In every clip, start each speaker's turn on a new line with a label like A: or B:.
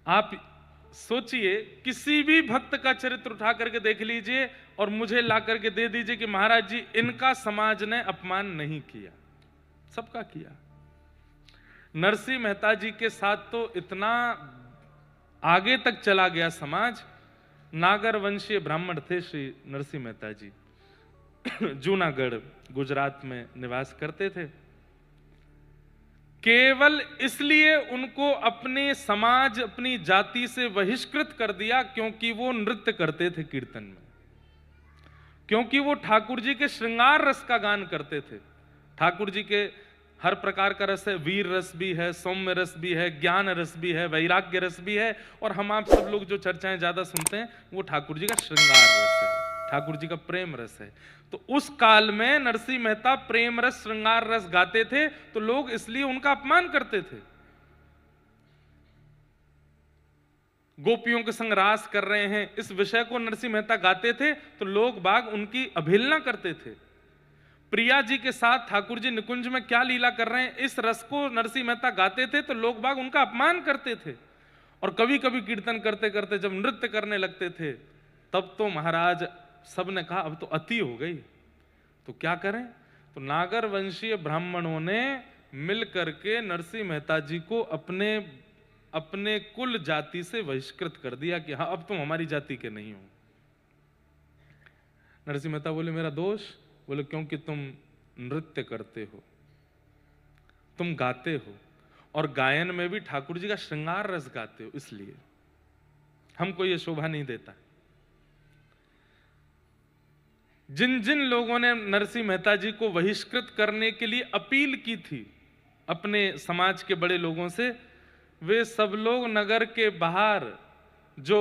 A: आप सोचिए, किसी भी भक्त का चरित्र उठा करके देख लीजिए और मुझे ला करके दे दीजिए कि महाराज जी इनका समाज ने अपमान नहीं किया। सबका किया। नरसिंह मेहता जी के साथ तो इतना आगे तक चला गया समाज। नागर वंशीय ब्राह्मण थे श्री नरसिंह मेहता जी। जूनागढ़ गुजरात में निवास करते थे। केवल इसलिए उनको अपने समाज, अपनी जाति से बहिष्कृत कर दिया क्योंकि वो नृत्य करते थे कीर्तन में, क्योंकि वो ठाकुर जी के श्रृंगार रस का गान करते थे। ठाकुर जी के हर प्रकार का रस है, वीर रस भी है, सौम्य रस भी है, ज्ञान रस भी है, वैराग्य रस भी है, और हम आप सब लोग जो चर्चाएं ज्यादा सुनते हैं वो ठाकुर जी का श्रृंगार रस है, ठाकुर जी का प्रेम रस है। तो उस काल में नरसिंह मेहता प्रेम रस, श्रृंगार रस गाते थे, तो लोग इसलिए उनका अपमान करते थे। गोपियों के संग रास कर रहे हैं, इस विषय को नरसिंह मेहता गाते थे तो लोग बाग उनकी अवहेलना करते थे। प्रिया जी के साथ ठाकुर जी निकुंज में क्या लीला कर रहे हैं, इस रस को नरसिंह मेहता गाते थे तो लोग बाग उनका अपमान करते थे। और कभी कभी कीर्तन करते करते जब नृत्य करने लगते थे तब तो महाराज सबने कहा अब तो अति हो गई, तो क्या करें। तो नागर वंशीय ब्राह्मणों ने मिल करके नरसिंह मेहता जी को अपने कुल जाति से बहिष्कृत कर दिया कि हाँ अब तुम हमारी जाति के नहीं हो। नरसिंह मेहता बोले मेरा दोष? बोले क्योंकि तुम नृत्य करते हो, तुम गाते हो, और गायन में भी ठाकुर जी का श्रृंगार रस गाते हो, इसलिए हमको यह शोभा नहीं देता। जिन जिन लोगों ने नरसिंह मेहता जी को बहिष्कृत करने के लिए अपील की थी अपने समाज के बड़े लोगों से, वे सब लोग नगर के बाहर जो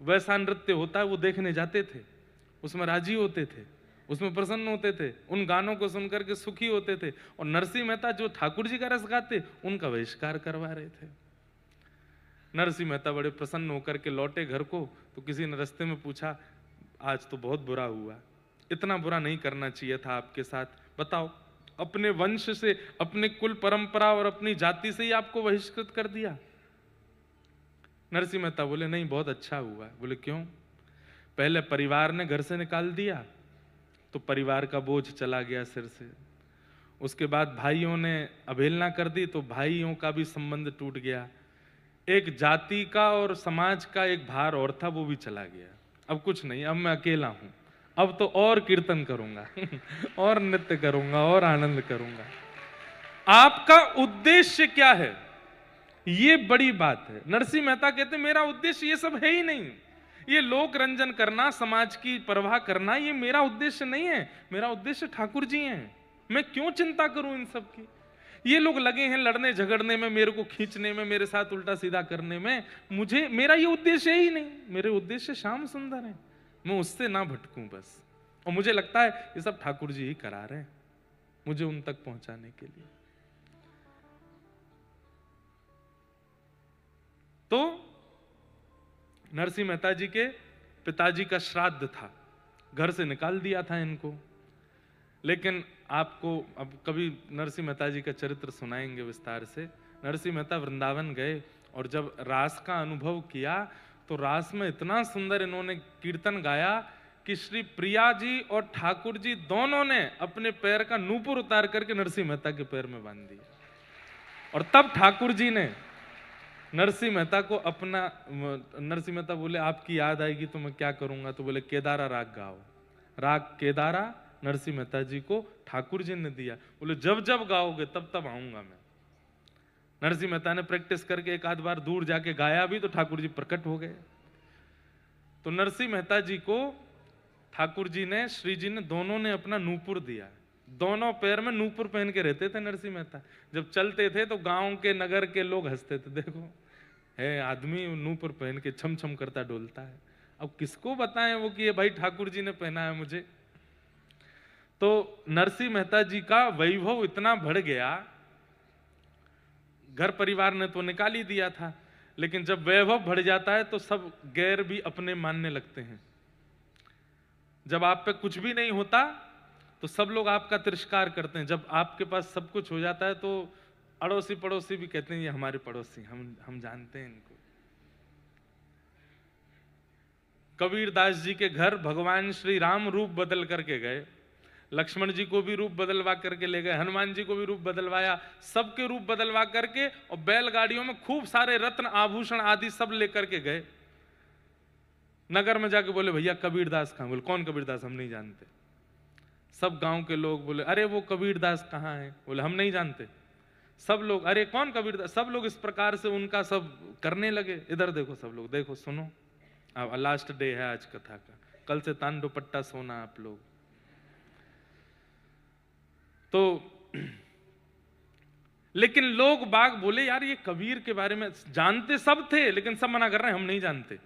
A: वैसा नृत्य होता है वो देखने जाते थे, उसमें राजी होते थे, उसमें प्रसन्न होते थे, उन गानों को सुनकर के सुखी होते थे। और नरसिंह मेहता जो ठाकुर जी का रस गाते उनका बहिष्कार करवा रहे थे। नरसिंह मेहता बड़े प्रसन्न होकर के लौटे घर को, तो किसी ने रास्ते में पूछा आज तो बहुत बुरा हुआ, इतना बुरा नहीं करना चाहिए था आपके साथ, बताओ अपने वंश से, अपने कुल परंपरा और अपनी जाति से ही आपको बहिष्कृत कर दिया। नरसिंह मेहता बोले नहीं बहुत अच्छा हुआ। बोले क्यों? पहले परिवार ने घर से निकाल दिया तो परिवार का बोझ चला गया सिर से, उसके बाद भाइयों ने अवहेलना कर दी तो भाइयों का भी संबंध टूट गया, एक जाति का और समाज का एक भार और था वो भी चला गया। अब कुछ नहीं, अब मैं अकेला हूं, अब तो और कीर्तन करूंगा और नृत्य करूंगा और आनंद करूंगा। आपका उद्देश्य क्या है, ये बड़ी बात है। नरसिंह मेहता कहते मेरा उद्देश्य ये सब है ही नहीं, ये लोक रंजन करना, समाज की परवाह करना, ये मेरा उद्देश्य नहीं है। मेरा उद्देश्य ठाकुर जी हैं, मैं क्यों चिंता करूं इन सब की। ये लोग लगे हैं लड़ने झगड़ने में, मेरे को खींचने में, मेरे साथ उल्टा सीधा करने में, मेरा ये उद्देश्य ही नहीं। मेरे उद्देश्य श्याम सुंदर है, मैं उससे ना भटकूं बस। और मुझे लगता है ये सब ठाकुर जी ही करा रहे हैं मुझे उन तक पहुंचाने के लिए। तो नरसिंह मेहता जी के पिताजी का श्राद्ध था, घर से निकाल दिया था इनको। लेकिन आपको अब कभी नरसिंह मेहता जी का चरित्र सुनाएंगे विस्तार से। नरसिंह मेहता वृंदावन गए और जब रास का अनुभव किया तो रास में इतना सुंदर इन्होंने कीर्तन गाया कि श्री प्रिया जी और ठाकुर जी दोनों ने अपने पैर का नूपुर उतार करके नरसिंह मेहता के पैर में बांध दिया। और तब ठाकुर जी ने नरसिंह मेहता को अपना, नरसिंह मेहता बोले आपकी याद आएगी तो मैं क्या करूंगा, तो बोले केदारा राग गाओ। राग केदारा नरसिंह मेहता जी को ठाकुर जी ने दिया। बोले जब जब गाओगे तब तब आऊंगा मैं। नरसिंह मेहता ने प्रैक्टिस करके एक आध बार दूर जाके गाया भी तो ठाकुर जी प्रकट हो गए। तो नरसिंह मेहता जी को ठाकुर जी ने, श्री जी ने, दोनों ने अपना नूपुर दिया। दोनों पैर में नूपुर पहन के रहते थे नरसिंह मेहता। जब चलते थे तो गांव के, नगर के लोग हंसते थे, देखो है आदमी नूपुर पहन के छम छम करता डोलता है। अब किसको बताएं वो कि ये भाई ठाकुर जी ने पहना है मुझे। तो नरसिंह मेहता जी का वैभव इतना बढ़ गया, घर परिवार ने तो निकाल ही दिया था, लेकिन जब वैभव बढ़ जाता है तो सब गैर भी अपने मानने लगते हैं। जब आप पे कुछ भी नहीं होता तो सब लोग आपका तिरस्कार करते हैं, जब आपके पास सब कुछ हो जाता है तो अड़ोसी पड़ोसी भी कहते हैं ये हमारे पड़ोसी, हम जानते हैं इनको, कबीरदास जी के घर भगवान श्री राम रूप बदल करके गए, लक्ष्मण जी को भी रूप बदलवा करके ले गए, हनुमान जी को भी रूप बदलवाया, सबके रूप बदलवा करके और बैलगाड़ियों में खूब सारे रत्न आभूषण आदि सब लेकर के गए। नगर में जाके बोले भैया कबीरदास कहाँ? बोले कौन कबीरदास? हम नहीं जानते। सब गांव के लोग बोले अरे वो कबीरदास कहाँ है? बोले हम नहीं जानते। सब लोग अरे कौन कबीरदास? सब लोग इस प्रकार से उनका सब करने लगे। इधर देखो सब लोग, देखो सुनो, अब लास्ट डे है आज कथा का, कल से तान दुपट्टा सोना आप लोग। तो लेकिन लोग बाग बोले यार ये कबीर के बारे में जानते सब थे, लेकिन सब मना कर रहे हैं हम नहीं जानते।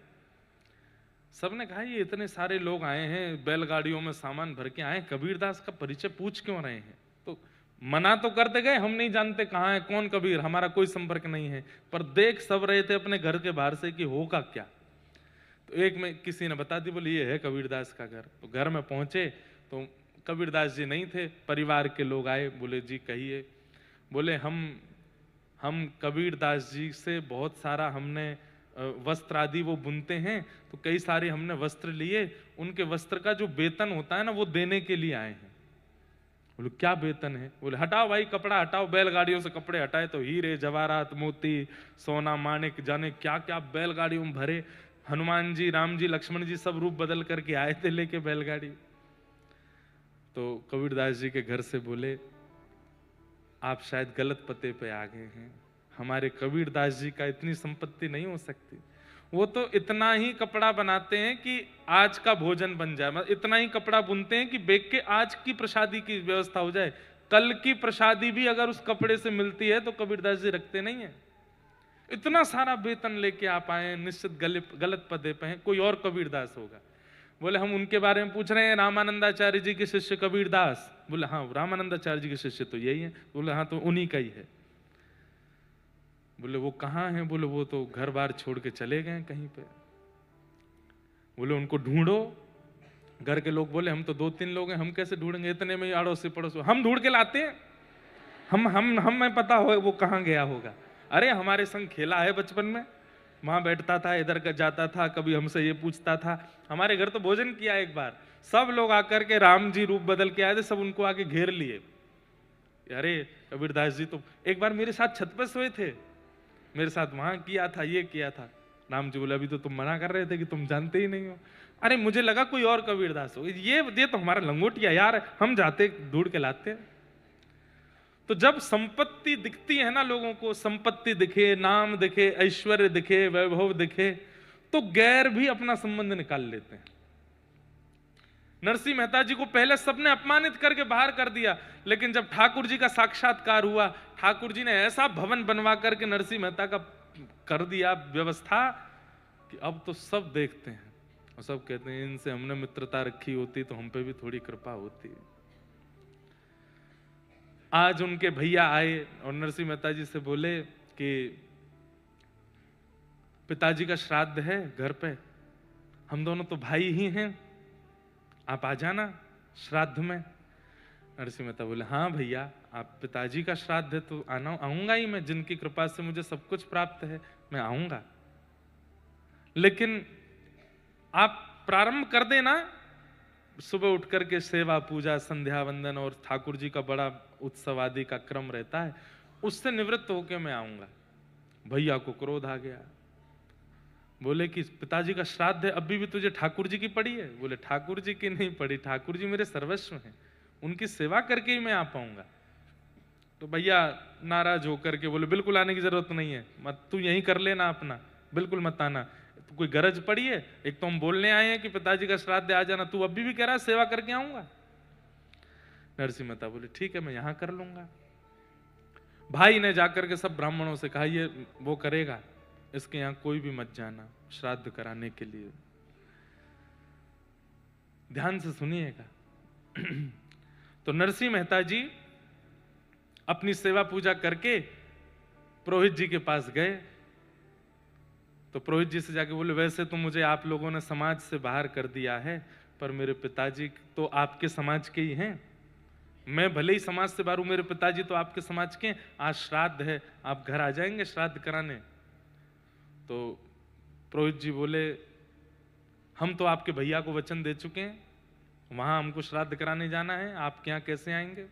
A: सबने कहा ये इतने सारे लोग आए हैं, बैलगाड़ियों में सामान भर के आए, कबीरदास का परिचय पूछ क्यों रहे हैं? तो मना तो करते गए हम नहीं जानते कहाँ है, कौन कबीर, हमारा कोई संपर्क नहीं है। पर देख सब रहे थे अपने घर के बाहर से कि होगा क्या। तो एक में किसी ने बता दी, बोले ये है कबीरदास का घर। तो घर में पहुंचे तो कबीरदास जी नहीं थे, परिवार के लोग आए, बोले जी कहिए। बोले हम कबीरदास जी से बहुत सारा हमने वस्त्र आदि वो बुनते हैं, तो कई सारे हमने वस्त्र लिए, उनके वस्त्र का जो वेतन होता है ना वो देने के लिए आए हैं। बोले क्या वेतन है? बोले हटाओ भाई कपड़ा हटाओ, बैलगाड़ियों से कपड़े हटाए तो हीरे जवाहरात मोती सोना माणिक जाने क्या क्या बैलगाड़ियों में भरे, हनुमान जी राम जी लक्ष्मण जी सब रूप बदल करके आए थे लेके बैलगाड़ी। तो कबीरदास जी के घर से बोले आप शायद गलत पते पे आ गए हैं, हमारे कबीरदास जी का इतनी संपत्ति नहीं हो सकती। वो तो इतना ही कपड़ा बनाते हैं कि आज का भोजन बन जाए, मतलब इतना ही कपड़ा बुनते हैं कि बेच के आज की प्रसादी की व्यवस्था हो जाए, कल की प्रसादी भी अगर उस कपड़े से मिलती है तो कबीरदास जी रखते नहीं है। इतना सारा वेतन लेके आप आए, निश्चित गलत पदे पे हैं, कोई और कबीरदास होगा। बोले हम उनके बारे में पूछ रहे हैं, रामानंदाचार्य जी के शिष्य कबीरदास। बोले हाँ रामानंदाचार्य जी के शिष्य तो यही है। बोले हाँ तो उन्हीं का ही है। बोले वो कहाँ हैं? बोले वो तो घर बार छोड़ के चले गए कहीं पे। बोले उनको ढूंढो। घर के लोग बोले हम तो 2-3 लोग हैं, हम कैसे ढूंढेंगे, इतने में अड़ोसी पड़ोसी हम ढूंढ के लाते हैं, हमें पता हो वो कहाँ गया होगा। अरे हमारे संग खेला है बचपन में, वहां बैठता था, इधर का जाता था, कभी हमसे ये पूछता था, हमारे घर तो भोजन किया एक बार। सब लोग आकर के राम जी रूप बदल के आए थे, सब उनको आके घेर लिए। अरे कबीरदास जी तो एक बार मेरे साथ छत पे सोए थे, मेरे साथ वहां किया था, ये किया था। राम जी बोले अभी तो तुम मना कर रहे थे कि तुम जानते ही नहीं हो। अरे मुझे लगा कोई और कबीरदास हो, ये तो हमारा लंगोटिया यार, हम जाते ढूंढ के लाते। तो जब संपत्ति दिखती है ना लोगों को, संपत्ति दिखे, नाम दिखे, ऐश्वर्य दिखे, वैभव दिखे, तो गैर भी अपना संबंध निकाल लेते हैं। नरसिंह मेहता जी को पहले सबने अपमानित करके बाहर कर दिया, लेकिन जब ठाकुर जी का साक्षात्कार हुआ, ठाकुर जी ने ऐसा भवन बनवा करके नरसिंह मेहता का कर दिया व्यवस्था कि अब तो सब देखते हैं और सब कहते हैं इनसे हमने मित्रता रखी होती तो हम पे भी थोड़ी कृपा होती। आज उनके भैया आए और नरसिंह मेहता जी से बोले कि पिताजी का श्राद्ध है घर पे, हम दोनों तो भाई ही हैं, आप आ जाना श्राद्ध में। नरसिंह मेहता बोले हाँ भैया, आप पिताजी का श्राद्ध है तो आऊंगा ही मैं, जिनकी कृपा से मुझे सब कुछ प्राप्त है मैं आऊंगा, लेकिन आप प्रारंभ कर देना, सुबह उठ करके सेवा पूजा संध्या वंदन और ठाकुर जी का बड़ा उत्सव आदि का क्रम रहता है, उससे निवृत्त होकर मैं आऊंगा। भैया को क्रोध आ गया, बोले कि पिताजी का श्राद्ध है, अभी भी तुझे ठाकुर जी की पड़ी है? बोले ठाकुर जी की नहीं पड़ी, ठाकुर जी मेरे सर्वस्व हैं, उनकी सेवा करके ही मैं आ पाऊंगा। तो भैया नाराज होकर के बोले बिल्कुल आने की जरूरत नहीं है, मत तू यहीं कर लेना अपना, बिल्कुल मत आना, तो कोई गरज पड़ी है? एक तो हम बोलने आए हैं कि पिताजी का श्राद्ध आ जाना, तू अभी भी कह रहा है सेवा करके आऊंगा। नरसिंह मेहता बोले ठीक है मैं यहां कर लूंगा। भाई ने जाकर के सब ब्राह्मणों से कहा ये वो करेगा, इसके यहां कोई भी मत जाना श्राद्ध कराने के लिए। ध्यान से सुनिएगा। तो नरसिंह मेहता जी अपनी सेवा पूजा करके पुरोहित जी के पास गए, तो पुरोहित जी से जाके बोले वैसे तो मुझे आप लोगों ने समाज से बाहर कर दिया है, पर मेरे पिताजी तो आपके समाज के ही हैं, मैं भले ही समाज से बाहर हूं, मेरे पिताजी तो आपके समाज के, आज श्राद्ध है, आप घर आ जाएंगे श्राद्ध कराने? तो पुरोहित जी बोले हम तो आपके भैया को वचन दे चुके हैं, वहां हमको श्राद्ध कराने जाना है, आपके यहाँ कैसे आएंगे,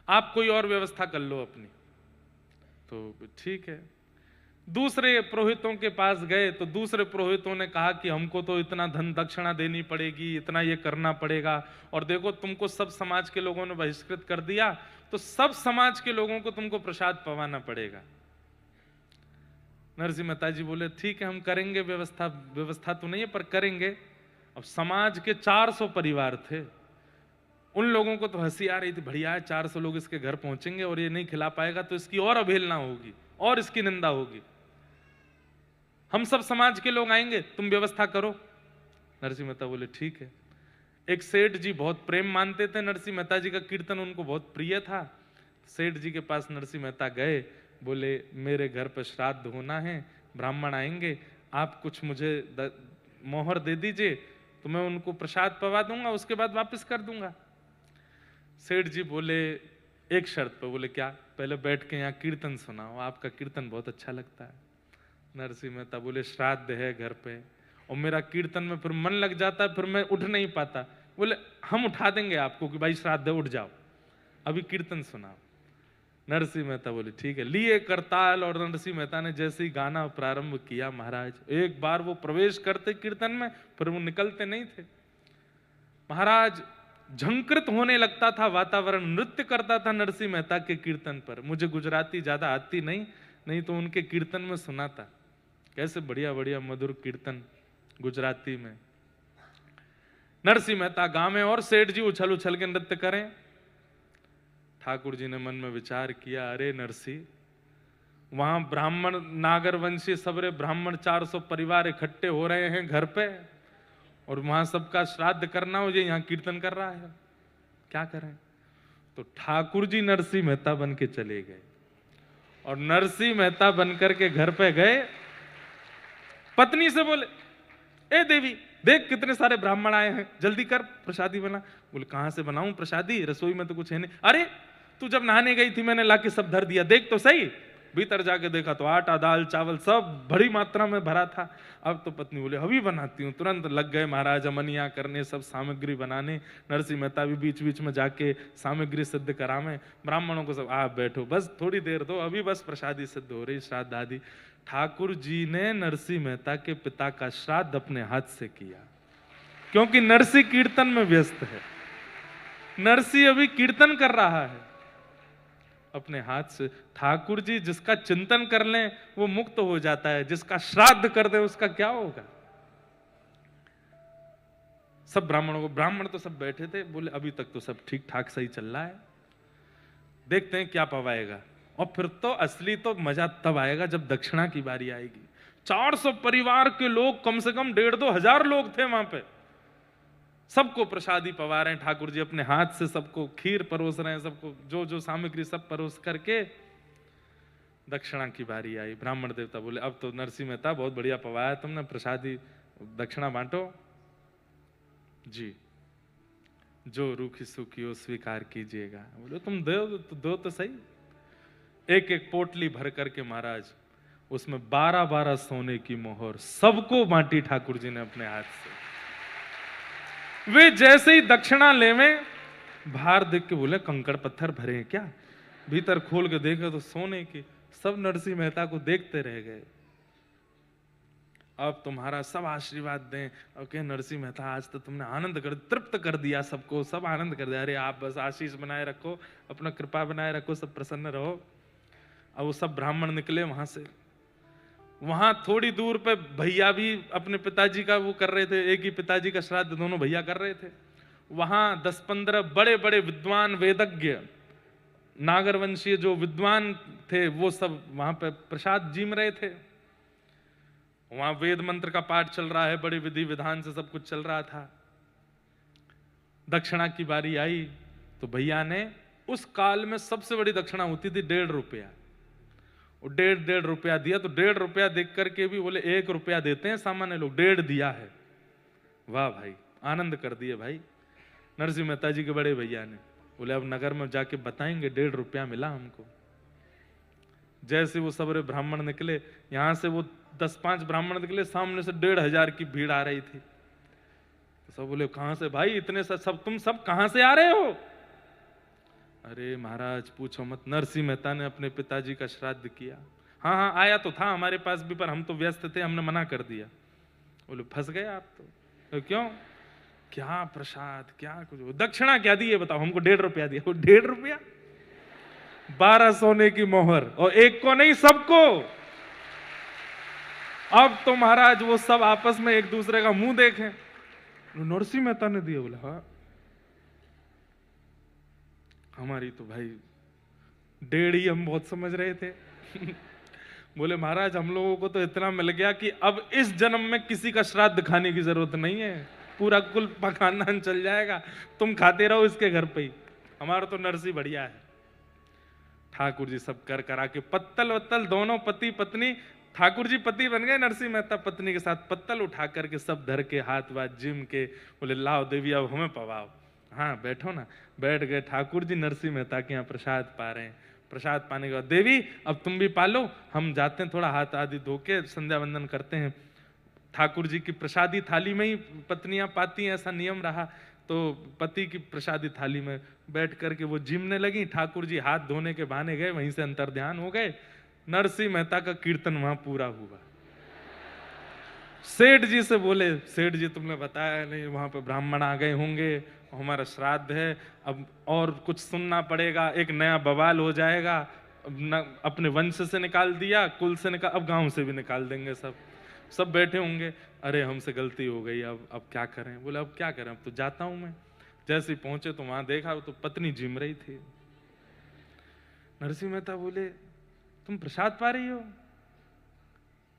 A: आप कोई और व्यवस्था कर लो अपनी। तो ठीक है, दूसरे पुरोहितों के पास गए तो दूसरे पुरोहितों ने कहा कि हमको तो इतना धन दक्षिणा देनी पड़ेगी, इतना ये करना पड़ेगा, और देखो तुमको सब समाज के लोगों ने बहिष्कृत कर दिया, तो सब समाज के लोगों को तुमको प्रसाद पवाना पड़ेगा। नरसिंह मेहता जी बोले ठीक है, हम करेंगे व्यवस्था, व्यवस्था तो नहीं है पर करेंगे। अब समाज के 400 परिवार थे, उन लोगों को तो हंसी आ रही थी, बढ़िया है 400 लोग इसके घर पहुंचेंगे और ये नहीं खिला पाएगा तो इसकी और अवहेलना होगी और इसकी निंदा होगी, हम सब समाज के लोग आएंगे, तुम व्यवस्था करो। नरसिंह मेहता बोले ठीक है। एक सेठ जी बहुत प्रेम मानते थे नरसिंह मेहता जी का कीर्तन उनको बहुत प्रिय था। सेठ जी के पास नरसिंह मेहता गए, बोले मेरे घर पर श्राद्ध होना है, ब्राह्मण आएंगे, आप कुछ मुझे मोहर दे दीजिए तो मैं उनको प्रसाद पवा दूंगा, उसके बाद वापस कर दूंगा। सेठ जी बोले एक शर्त पर। बोले क्या? पहले बैठ के यहाँ कीर्तन सुनाओ, आपका कीर्तन बहुत अच्छा लगता है। नरसिंह मेहता बोले श्राद्ध है घर पे और मेरा कीर्तन में फिर मन लग जाता है, फिर मैं उठ नहीं पाता। बोले हम उठा देंगे आपको कि भाई श्राद्ध है, उठ जाओ, अभी कीर्तन सुनाओ। नरसिंह मेहता बोले ठीक है। लिए करताल और नरसिंह मेहता ने जैसे ही गाना प्रारंभ किया, महाराज एक बार वो प्रवेश करते कीर्तन में, फिर वो निकलते नहीं थे। महाराज झंकृत होने लगता था वातावरण, नृत्य करता था नरसिंह मेहता के कीर्तन पर। मुझे गुजराती ज्यादा आती नहीं तो उनके कीर्तन में सुना था, कैसे बढ़िया बढ़िया मधुर कीर्तन गुजराती में। नरसिंह मेहता गावे और सेठ जी उछल उछल के नृत्य करें। ठाकुर जी ने मन में विचार किया, अरे नरसिंह, वहां ब्राह्मण नागर वंशी सबरे ब्राह्मण 400 परिवार इकट्ठे हो रहे हैं घर पे, और वहां सबका श्राद्ध करना हो, ये यहाँ कीर्तन कर रहा है, क्या करें? तो ठाकुर जी नरसिंह मेहता बन के चले गए, और नरसिंह मेहता बनकर के घर पे गए। पत्नी से बोले ए देवी देख कितने सारे ब्राह्मण आए हैं, जल्दी कर प्रसादी बना। बोले कहां से बनाऊं प्रसादी, रसोई में तो कुछ है नहीं। अरे तू जब नहाने गई थी मैंने लाके सब धर दिया, देख तो सही। भीतर जाके देखा तो आटा दाल चावल सब बड़ी मात्रा में भरा था। अब तो पत्नी बोले अभी बनाती हूँ। तुरंत लग गए महाराज अमनिया करने, सब सामग्री बनाने। नरसिंह मेहता भी बीच बीच में जाके सामग्री सिद्ध करावे। ब्राह्मणों को सब आप बैठो, बस थोड़ी देर दो, अभी बस प्रसादी सिद्ध हो रही, श्राद्ध आदि। ठाकुर जी ने नरसिंह मेहता के पिता का श्राद्ध अपने हाथ से किया, क्योंकि नरसिंह कीर्तन में व्यस्त है। नरसिंह अभी कीर्तन कर रहा है अपने हाथ से। ठाकुर जी जिसका चिंतन कर लें वो मुक्त हो जाता है, जिसका श्राद्ध कर दे उसका क्या होगा। सब ब्राह्मणों को, ब्राह्मण तो सब बैठे थे, बोले अभी तक तो सब ठीक ठाक सही चल रहा है, देखते हैं क्या पवाएगा। और फिर तो असली तो मजा तब आएगा जब दक्षिणा की बारी आएगी। 400 परिवार के लोग, कम से कम 1,500 हजार लोग थे वहां पे, सबको प्रसादी पवा रहे हैं। ठाकुर जी अपने हाथ से सबको खीर परोस रहे हैं, सबको जो जो सामग्री सब परोस करके दक्षिणा की बारी आई। ब्राह्मण देवता बोले अब तो नरसिंह मेहता बहुत बढ़िया पवाया तुमने, प्रसादी दक्षिणा बांटो। जी, जो रूखी सूखी हो स्वीकार कीजिएगा। बोले तुम दो तो सही। एक एक पोटली भर करके महाराज उसमें 12-12 सोने की मोहर सबको बांटी ठाकुर जी ने अपने हाथ से। वे जैसे ही दक्षिणा लेवे, बाहर देख के बोले कंकड़ पत्थर भरे हैं क्या? भीतर खोल के देखे तो सोने की। सब नरसिंह मेहता को देखते रह गए। अब तुम्हारा सब आशीर्वाद दें। और कहे नरसिंह मेहता आज तो तुमने आनंद कर, तृप्त कर दिया सबको, सब आनंद कर दिया। अरे आप बस आशीष बनाए रखो, अपना कृपा बनाए रखो, सब प्रसन्न रहो। अब वो सब ब्राह्मण निकले वहां से। वहां थोड़ी दूर पे भैया भी अपने पिताजी का वो कर रहे थे, एक ही पिताजी का श्राद्ध दोनों भैया कर रहे थे। वहां 10-15 बड़े बड़े विद्वान वेदज्ञ नागरवंशीय जो विद्वान थे वो सब वहां पे प्रसाद जीम रहे थे। वहां वेद मंत्र का पाठ चल रहा है, बड़ी विधि विधान से सब कुछ चल रहा था। दक्षिणा की बारी आई तो भैया ने, उस काल में सबसे बड़ी दक्षिणा होती थी 1.5 रुपया। 1.5 रुपया दिया तो 1.5 रुपया देख करके भी बोले 1 रुपया देते हैं सामान्य लोग, 1.5 दिया है। वाह भाई, आनंद कर दिए भाई नरसिंह मेहता जी के बड़े भैया ने। बोले अब नगर में जाके बताएंगे 1.5 रुपया मिला हमको। जैसे वो सबरे ब्राह्मण निकले, यहां से वो 10-5 ब्राह्मण निकले, सामने से 1,500 की भीड़ आ रही थी। तो सब बोले कहां से भाई, इतने सब तुम सब कहां से आ रहे हो? अरे महाराज पूछो मत, नरसिंह मेहता ने अपने पिताजी का श्राद्ध किया। हाँ हाँ आया तो था हमारे पास भी, पर हम तो व्यस्त थे, हमने मना कर दिया। बोले फंस गए आप तो क्यों? क्या प्रसाद, क्या कुछ, दक्षिणा क्या दी है बताओ? हमको 1.5 रुपया दिया। वो 1.5 रुपया, 12 सोने की मोहर, और एक को नहीं सबको। अब तो महाराज वो सब आपस में एक दूसरे का मुंह देखें। नरसिंह मेहता ने दिया। बोला हाँ। हमारी तो भाई 1.5 ही हम बहुत समझ रहे थे। बोले महाराज हम लोगों को तो इतना मिल गया कि अब इस जन्म में किसी का श्राद्ध खाने की जरूरत नहीं है, पूरा कुल खानदान चल जाएगा, तुम खाते रहो इसके घर पे ही, हमारा तो नरसी बढ़िया है। ठाकुर जी सब कर करा के पत्तल वत्तल दोनों पति पत्नी, ठाकुर जी पति बन गए, नरसिंह मेहता पत्नी के साथ पत्तल उठा करके सब धर के हाथ वाथ जिम के, बोले लाओ देवी अब हमें पवाओ। हाँ बैठो ना। बैठ गए। ठाकुर जी नरसिंह मेहता के यहाँ प्रसाद पा रहे हैं। प्रसाद पाने के बाद देवी अब तुम भी पालो, हम जाते हैं थोड़ा हाथ आदि धो के संध्या वंदन करते हैं। ठाकुर जी की प्रसादी थाली में ही पत्नियां पाती हैं, ऐसा नियम रहा। तो पति की प्रसादी थाली में बैठ करके वो जिमने लगी। ठाकुर जी हाथ धोने के बहाने गए, वहीं से अंतर ध्यान हो गए। नरसिंह मेहता का कीर्तन वहां पूरा हुआ। सेठ जी से बोले सेठ जी तुमने बताया नहीं, वहां पे ब्राह्मण आ गए होंगे, हमारा श्राद्ध है, अब और कुछ सुनना पड़ेगा, एक नया बवाल हो जाएगा। अपने वंश से निकाल दिया, कुल से निकाल, अब गांव से भी निकाल देंगे। सब बैठे होंगे। अरे हमसे गलती हो गई, अब क्या करें? बोले अब क्या करें, अब तो जाता हूं मैं। जैसे ही पहुंचे तो वहां देखा तो पत्नी जिम रही थी। नरसिंह मेहता बोले तुम प्रसाद पा रही हो?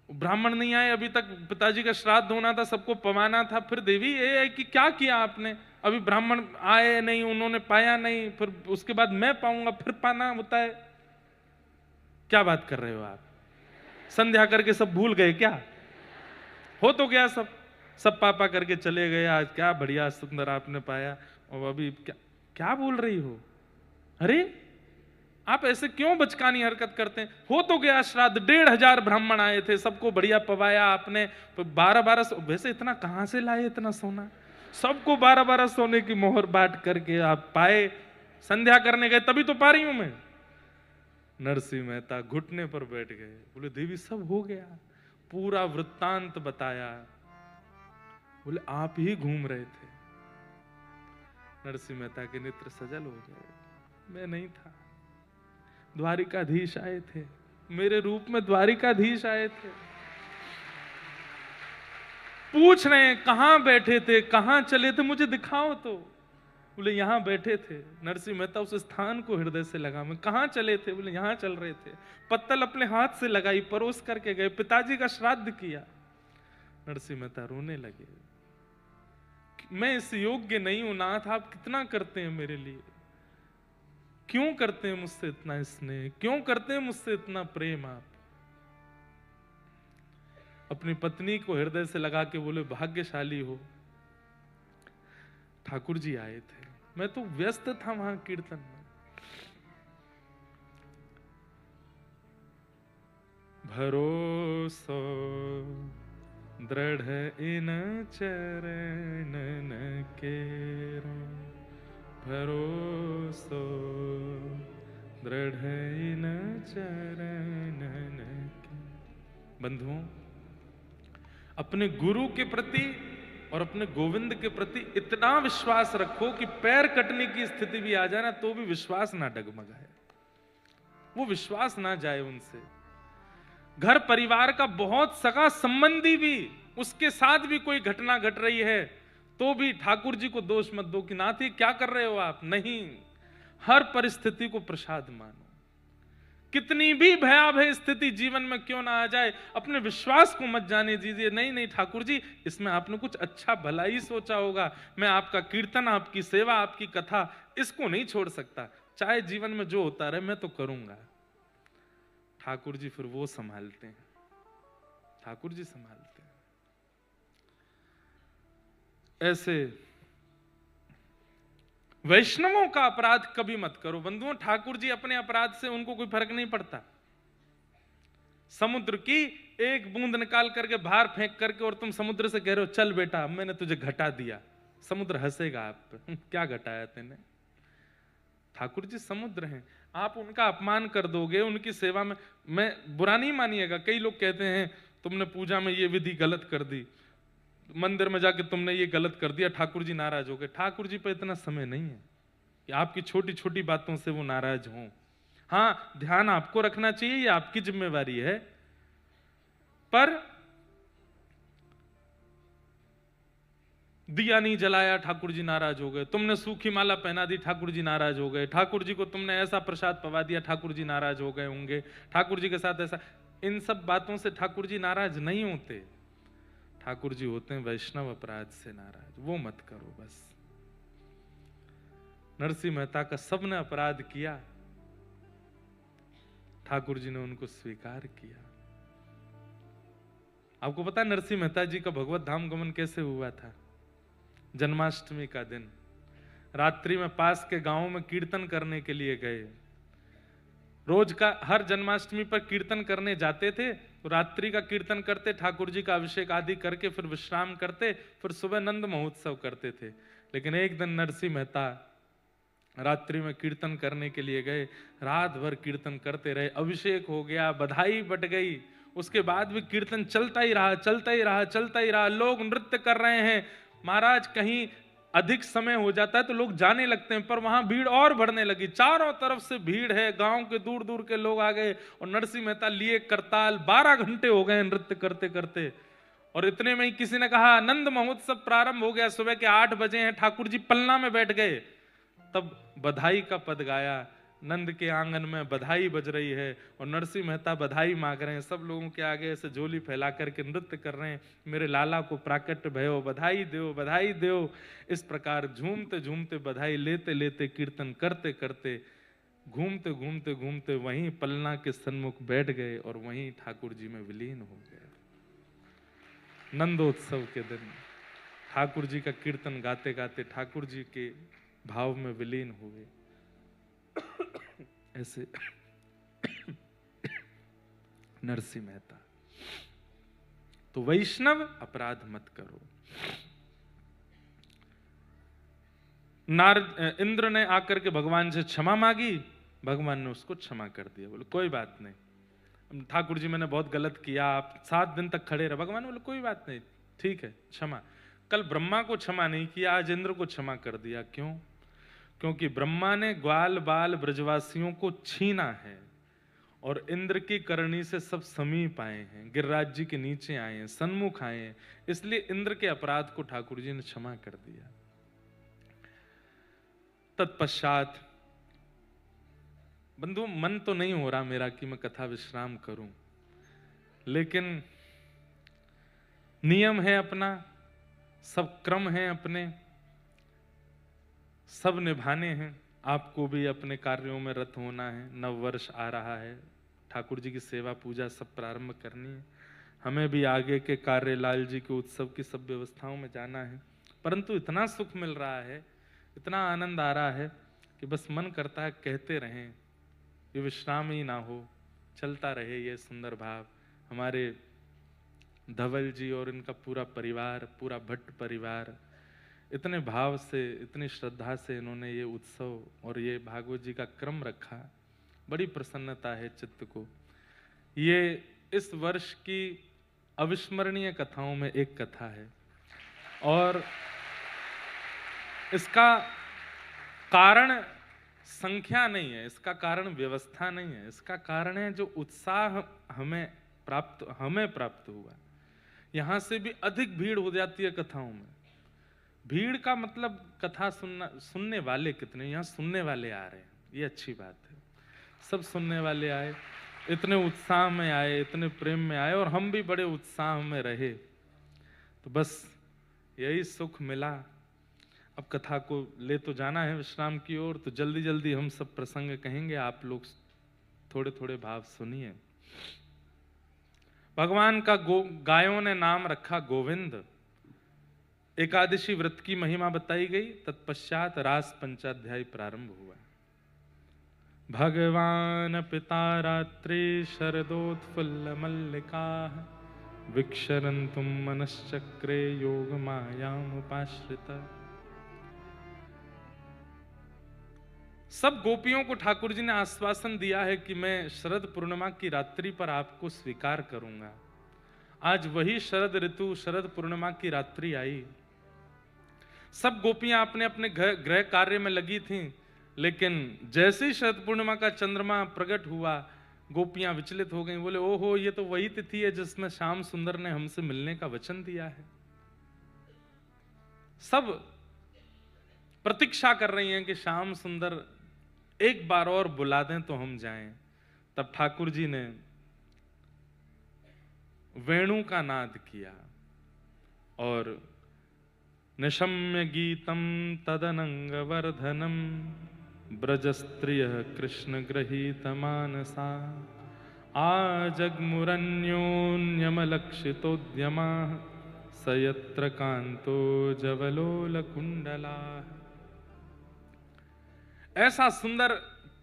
A: ब्राह्मण नहीं आए अभी तक, पिताजी का श्राद्ध होना था, सबको पवाना था, फिर देवी ये है कि क्या किया आपने? अभी ब्राह्मण आए नहीं, उन्होंने पाया नहीं, फिर उसके बाद मैं पाऊंगा, फिर पाना होता है। क्या बात कर रहे हो आप? संध्या करके सब भूल गए क्या? हो तो गया सब पापा करके चले गए, आज क्या बढ़िया सुंदर आपने पाया, और अभी क्या बोल रही हो? अरे आप ऐसे क्यों बचकानी हरकत करते हैं? हो तो गया श्राद्ध, 1,500 ब्राह्मण आए थे, सबको बढ़िया पवाया आपने, 12-12 वैसे इतना कहां से लाए इतना सोना? सबको 12-12 सोने की मोहर बांट करके आप पाए, संध्या करने गए तभी तो पा रही हूं मैं। नरसिंह मेहता घुटने पर बैठ गए। बोले देवी सब हो गया, पूरा वृत्तांत बताया। बोले आप ही घूम रहे थे। नरसिंह मेहता के नेत्र सजल हो गए। मैं नहीं था, द्वारिकाधीश आए थे, मेरे रूप में द्वारिकाधीश आए थे। पूछ रहे हैं कहां बैठे थे, कहां चले थे, मुझे दिखाओ तो। बोले यहां बैठे थे। नरसिंह मेहता उस स्थान को हृदय से लगा। मैं कहां चले थे? बोले यहां चल रहे थे। पत्तल अपने हाथ से लगाई, परोस करके गए, पिताजी का श्राद्ध किया। नरसिंह मेहता रोने लगे। मैं इस योग्य नहीं हूं नाथ, आप कितना करते हैं मेरे लिए, क्यों करते हैं मुझसे इतना स्नेह, क्यों करते हैं मुझसे इतना प्रेम? आप अपनी पत्नी को हृदय से लगा के बोले भाग्यशाली हो, ठाकुर जी आए थे, मैं तो व्यस्त था वहां कीर्तन में। भरोसो दृढ़ इन चरणन केरो, भरोसो दृढ़ इन चरणन के। बंधुओं, अपने गुरु के प्रति और अपने गोविंद के प्रति इतना विश्वास रखो कि पैर कटने की स्थिति भी आ जाए ना तो भी विश्वास ना डगमगाए, वो विश्वास ना जाए उनसे। घर परिवार का बहुत सगा संबंधी भी, उसके साथ भी कोई घटना घट रही है तो भी ठाकुर जी को दोष मत दो कि नाथ ये क्या कर रहे हो आप। नहीं, हर परिस्थिति को प्रसाद मानो। कितनी भी भयावह स्थिति जीवन में क्यों ना आ जाए, अपने विश्वास को मत जाने दीजिए। नहीं नहीं ठाकुर जी, इसमें आपने कुछ अच्छा भला ही सोचा होगा। मैं आपका कीर्तन, आपकी सेवा, आपकी कथा, इसको नहीं छोड़ सकता। चाहे जीवन में जो होता रहे मैं तो करूंगा। ठाकुर जी फिर वो संभालते हैं, ठाकुर जी संभालते हैं। ऐसे वैष्णवों का अपराध कभी मत करो बंधुओं। ठाकुर जी अपने अपराध से उनको कोई फर्क नहीं पड़ता। समुद्र की एक बूंद निकाल करके बाहर फेंक करके और तुम समुद्र से कह रहे हो चल बेटा मैंने तुझे घटा दिया, समुद्र हंसेगा आप पे, क्या घटाया तेने। ठाकुर जी समुद्र हैं, आप उनका अपमान कर दोगे, उनकी सेवा में, मैं बुरा नहीं मानिएगा, कई लोग कहते हैं तुमने पूजा में ये विधि गलत कर दी, मंदिर में जाके तुमने ये गलत कर दिया, ठाकुर जी नाराज हो गए। ठाकुर जी पे इतना समय नहीं है कि आपकी छोटी छोटी बातों से वो नाराज हों। हाँ, ध्यान आपको रखना चाहिए, ये आपकी जिम्मेवारी है, पर दिया नहीं जलाया, ठाकुर जी नाराज हो गए। तुमने सूखी माला पहना दी, ठाकुर जी नाराज हो गए। ठाकुर जी को तुमने ऐसा प्रसाद पवा दिया, ठाकुर जी नाराज हो गए होंगे। ठाकुर जी के साथ ऐसा, इन सब बातों से ठाकुर जी नाराज नहीं होते। ठाकुर जी होते हैं वैष्णव अपराध से नाराज, वो मत करो बस। नरसिंह मेहता का सबने अपराध किया, ठाकुर जी ने उनको स्वीकार किया। आपको पता है नरसिंह मेहता जी का भगवत धाम गमन कैसे हुआ था? जन्माष्टमी का दिन रात्रि में पास के गांव में कीर्तन करने के लिए गए। रोज का हर जन्माष्टमी पर कीर्तन करने जाते थे, तो रात्रि का कीर्तन करते, ठाकुर जी का अभिषेक आदि करके फिर विश्राम करते, फिर सुबह नंद महोत्सव करते थे। लेकिन एक दिन नरसिंह मेहता रात्रि में कीर्तन करने के लिए गए, रात भर कीर्तन करते रहे, अभिषेक हो गया, बधाई बट गई, उसके बाद भी कीर्तन चलता ही रहा, चलता ही रहा, चलता ही रहा। लोग नृत्य कर रहे हैं, महाराज कहीं अधिक समय हो जाता है तो लोग जाने लगते हैं, पर वहां भीड़ और बढ़ने लगी, चारों तरफ से भीड़ है, गांव के दूर दूर के लोग आ गए, और नरसिंह मेहता लिए करताल, 12 घंटे हो गए नृत्य करते करते। और इतने में ही किसी ने कहा नंद महोत्सव प्रारंभ हो गया, सुबह के 8 बजे हैं। ठाकुर जी पलना में बैठ गए, तब बधाई का पद गाया, नंद के आंगन में बधाई बज रही है, और नरसिंह मेहता बधाई मांग रहे हैं, सब लोगों के आगे ऐसे झोली फैला करके नृत्य कर रहे हैं, मेरे लाला को प्राकट्य भयो, बधाई दो, बधाई दो। इस प्रकार झूमते झूमते, बधाई लेते लेते, कीर्तन करते करते, घूमते घूमते घूमते वहीं पलना के सन्मुख बैठ गए, और वहीं ठाकुर जी में विलीन हो गए। नंदोत्सव के दिन ठाकुर जी का कीर्तन गाते गाते ठाकुर जी के भाव में विलीन हुए। ऐसे नरसिंह मेहता। तो वैष्णव अपराध मत करो। इंद्र ने आकर के भगवान से क्षमा मांगी, भगवान ने उसको क्षमा कर दिया, बोले कोई बात नहीं, ठाकुर जी मैंने बहुत गलत किया, आप 7 दिन तक खड़े रहे। भगवान बोले कोई बात नहीं, ठीक है, क्षमा। कल ब्रह्मा को क्षमा नहीं किया, आज इंद्र को क्षमा कर दिया। क्यों? क्योंकि ब्रह्मा ने ग्वाल बाल ब्रजवासियों को छीना है, और इंद्र की करनी से सब समीप आए हैं, गिरिराज जी के नीचे आए हैं, सन्मुख आए हैं, इसलिए इंद्र के अपराध को ठाकुर जी ने क्षमा कर दिया। तत्पश्चात बंधु, मन तो नहीं हो रहा मेरा कि मैं कथा विश्राम करूं, लेकिन नियम है अपना, सब क्रम है अपने, सब निभाने हैं। आपको भी अपने कार्यों में रत होना है, नव वर्ष आ रहा है, ठाकुर जी की सेवा पूजा सब प्रारंभ करनी है, हमें भी आगे के कार्य, लाल जी के उत्सव की सब व्यवस्थाओं में जाना है। परंतु इतना सुख मिल रहा है, इतना आनंद आ रहा है कि बस मन करता है कहते रहें, ये विश्राम ही ना हो, चलता रहे ये सुंदर भाव। हमारे धवल जी और इनका पूरा परिवार, पूरा भट्ट परिवार इतने भाव से, इतनी श्रद्धा से इन्होंने ये उत्सव और ये भागवत जी का क्रम रखा, बड़ी प्रसन्नता है चित्त को। ये इस वर्ष की अविस्मरणीय कथाओं में एक कथा है, और इसका कारण संख्या नहीं है, इसका कारण व्यवस्था नहीं है, इसका कारण है जो उत्साह हमें प्राप्त हुआ। यहां से भी अधिक भीड़ हो जाती है कथाओं में। भीड़ का मतलब कथा सुनने वाले कितने, यहाँ सुनने वाले आ रहे हैं, ये अच्छी बात है। सब सुनने वाले आए, इतने उत्साह में आए, इतने प्रेम में आए, और हम भी बड़े उत्साह में रहे, तो बस यही सुख मिला। अब कथा को ले तो जाना है विश्राम की ओर, तो जल्दी जल्दी हम सब प्रसंग कहेंगे, आप लोग थोड़े थोड़े भाव सुनिए। भगवान का गायों ने नाम रखा गोविंद। एकादशी व्रत की महिमा बताई गई, तत्पश्चात रास पंचाध्याय प्रारंभ हुआ। भगवान पिता रात्रि शरदोत्फुल्ल मल्लिका विक्षरन्तुम मनश्चक्रे योग मायामुपाश्रिता सब गोपियों को ठाकुर जी ने आश्वासन दिया है कि मैं शरद पूर्णिमा की रात्रि पर आपको स्वीकार करूंगा। आज वही शरद ऋतु, शरद पूर्णिमा की रात्रि आई। सब गोपियां अपने अपने गृह कार्य में लगी थीं, लेकिन जैसे ही शरद पूर्णिमा का चंद्रमा प्रकट हुआ, गोपियां विचलित हो गईं। बोले, ओहो, ये तो वही तिथि है जिसमें श्याम सुंदर ने हमसे मिलने का वचन दिया है। सब प्रतीक्षा कर रही हैं कि श्याम सुंदर एक बार और बुला दें तो हम जाएं। तब ठाकुर जी ने वेणु का नाद किया और निशम्य गीतम तदनंग वर्धनम ब्रजस्त्रिय कृष्ण गृहीत मानसा आजग्मुरन्योन्यमलक्षितोद्यमा सयत्र कांतो जवलोल कुंडला। ऐसा सुंदर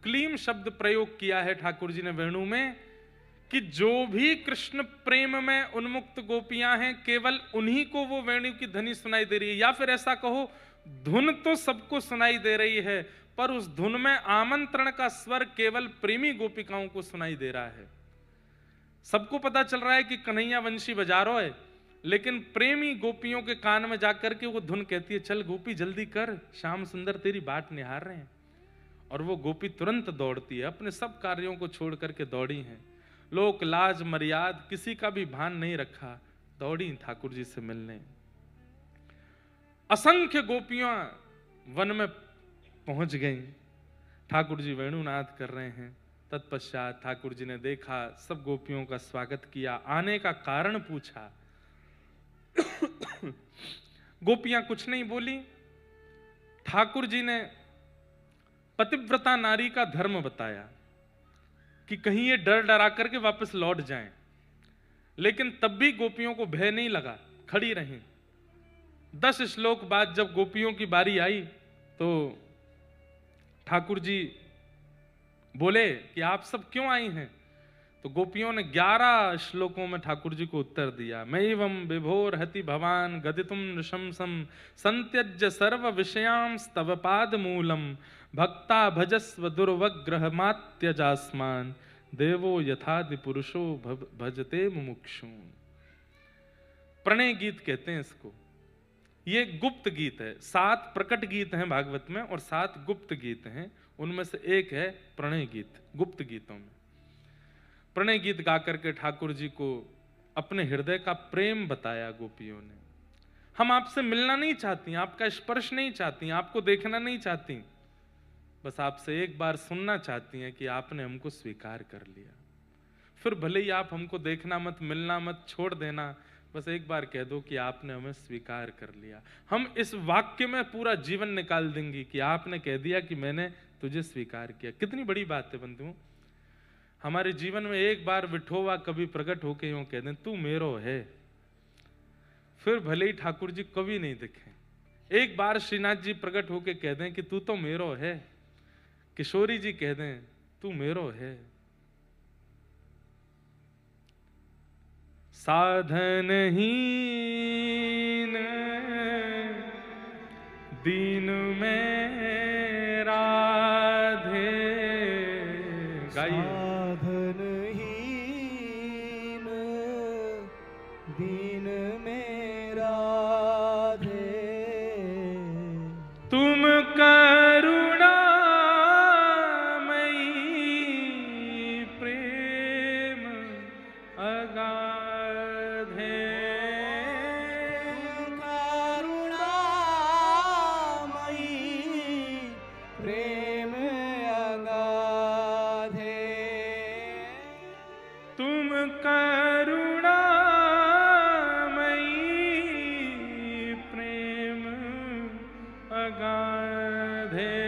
A: क्लीम शब्द प्रयोग किया है ठाकुर जी ने वेणु में कि जो भी कृष्ण प्रेम में उन्मुक्त गोपियां हैं, केवल उन्हीं को वो वेणु की ध्वनि सुनाई दे रही है। या फिर ऐसा कहो, धुन तो सबको सुनाई दे रही है, पर उस धुन में आमंत्रण का स्वर केवल प्रेमी गोपिकाओं को सुनाई दे रहा है। सबको पता चल रहा है कि कन्हैया वंशी बजा रहा है, लेकिन प्रेमी गोपियों के कान में जाकर के वो धुन कहती है, चल गोपी जल्दी कर, श्याम सुंदर तेरी बाट निहार रहे हैं। और वो गोपी तुरंत दौड़ती है, अपने सब कार्यों को छोड़ करके दौड़ी हैं। लोक लाज मर्याद किसी का भी भान नहीं रखा, दौड़ी ठाकुर जी से मिलने। असंख्य गोपियां वन में पहुंच गईं। ठाकुर जी वेणुनाद कर रहे हैं। तत्पश्चात ठाकुर जी ने देखा, सब गोपियों का स्वागत किया, आने का कारण पूछा। गोपियां कुछ नहीं बोली। ठाकुर जी ने पतिव्रता नारी का धर्म बताया कि कहीं ये डर डरा करके वापस लौट जाएं, लेकिन तब भी गोपियों को भय नहीं लगा, खड़ी रहीं। 10 श्लोक बाद जब गोपियों की बारी आई तो ठाकुर जी बोले कि आप सब क्यों आई हैं? तो गोपियों ने 11 श्लोकों में ठाकुर जी को उत्तर दिया। मैवं विभोर हति भवान गदितुम नृशंसम संत्यज्य सर्व विषयां स्तव पाद मूलम भक्ता भजस्व दुर्वग्रह मात्यजास्मान देवो यथादि पुरुषो भजते मुमुक्षु। प्रणय गीत कहते हैं इसको। ये गुप्त गीत है। 7 प्रकट गीत हैं भागवत में और 7 गुप्त गीत हैं। उनमें से एक है प्रणय गीत। गुप्त गीतों में प्रणय गीत गा करके ठाकुर जी को अपने हृदय का प्रेम बताया गोपियों ने। हम आपसे मिलना नहीं चाहती, आपका स्पर्श नहीं चाहती, आपको देखना नहीं चाहती, बस आपसे एक बार सुनना चाहती हैं कि आपने हमको स्वीकार कर लिया। फिर भले ही आप हमको देखना मत, मिलना मत, छोड़ देना, बस एक बार कह दो कि आपने हमें स्वीकार कर लिया। हम इस वाक्य में पूरा जीवन निकाल देंगे कि आपने कह दिया कि मैंने तुझे स्वीकार किया। कितनी बड़ी बात है बंधुओं। हमारे जीवन में एक बार विठोवा कभी प्रकट होके यूं कह दें, तू मेरो है। फिर भले ही ठाकुर जी कभी नहीं दिखे, एक बार श्रीनाथ जी प्रकट होके कह दें कि तू तो मेरो है। किशोरी जी कह दें तू मेरो है। साधनहीन दीन में राधे। गाइए।
B: साधनहीन दीन में राधे
A: तुम करुणामयी प्रेम अगाधे।
B: प्रेम अगाधे
A: तुम करुणामयी प्रेम अगाधे।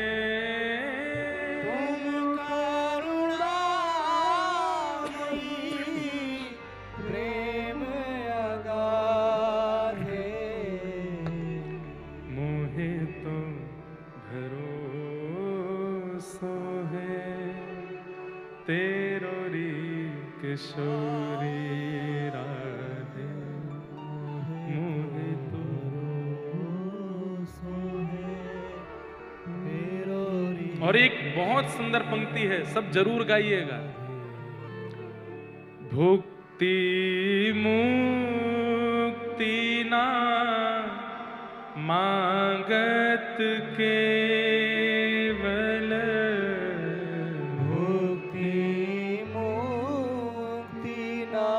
B: तुम करुणामयी प्रेम अगाधे
A: मोहे तो भरोसो है तेरो री किशोरी राधे। मोहे तो
B: सो है तेरो री
A: और एक बहुत सुंदर पंक्ति है, सब जरूर गाइएगा। भुक्ति मुक्ति ना मांगत केवल,
B: भुक्ति मुक्ति ना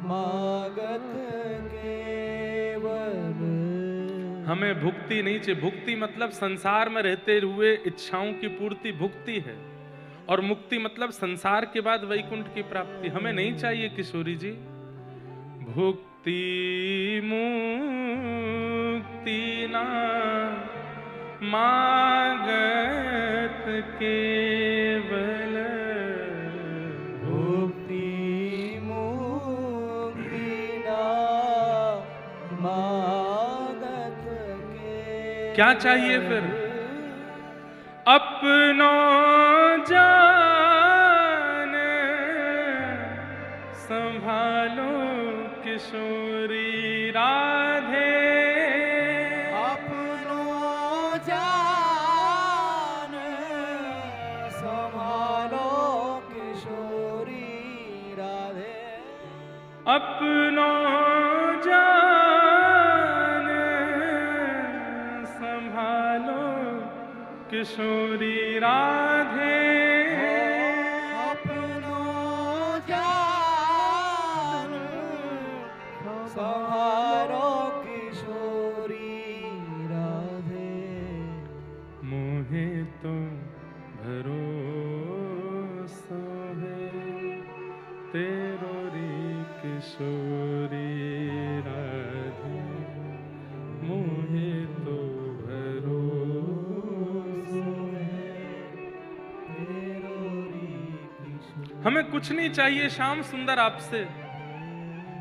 B: मांगत केवल।
A: हमें भुक्ति नहीं चाहिए। भुक्ति मतलब संसार में रहते हुए इच्छाओं की पूर्ति भुक्ति है, और मुक्ति मतलब संसार के बाद वैकुंठ की प्राप्ति। हमें नहीं चाहिए किशोरी जी। भुक्ति मुक्ति ना मांगत केवल,
B: भुक्ति मुक्ति ना मांगत केवल।
A: क्या चाहिए फिर? अपनो जान संभालो किशोरी राधे,
B: अपनो जान संभालो किशोरी राधे।
A: अपनो जान संभालो किशोरी राधे,
B: अपनो जान संभालो किशोरी राधे।
A: मोहे तो भरोसा है तेरो री किशोरी राधे, मोहे तो हमें कुछ नहीं चाहिए श्याम सुंदर आपसे।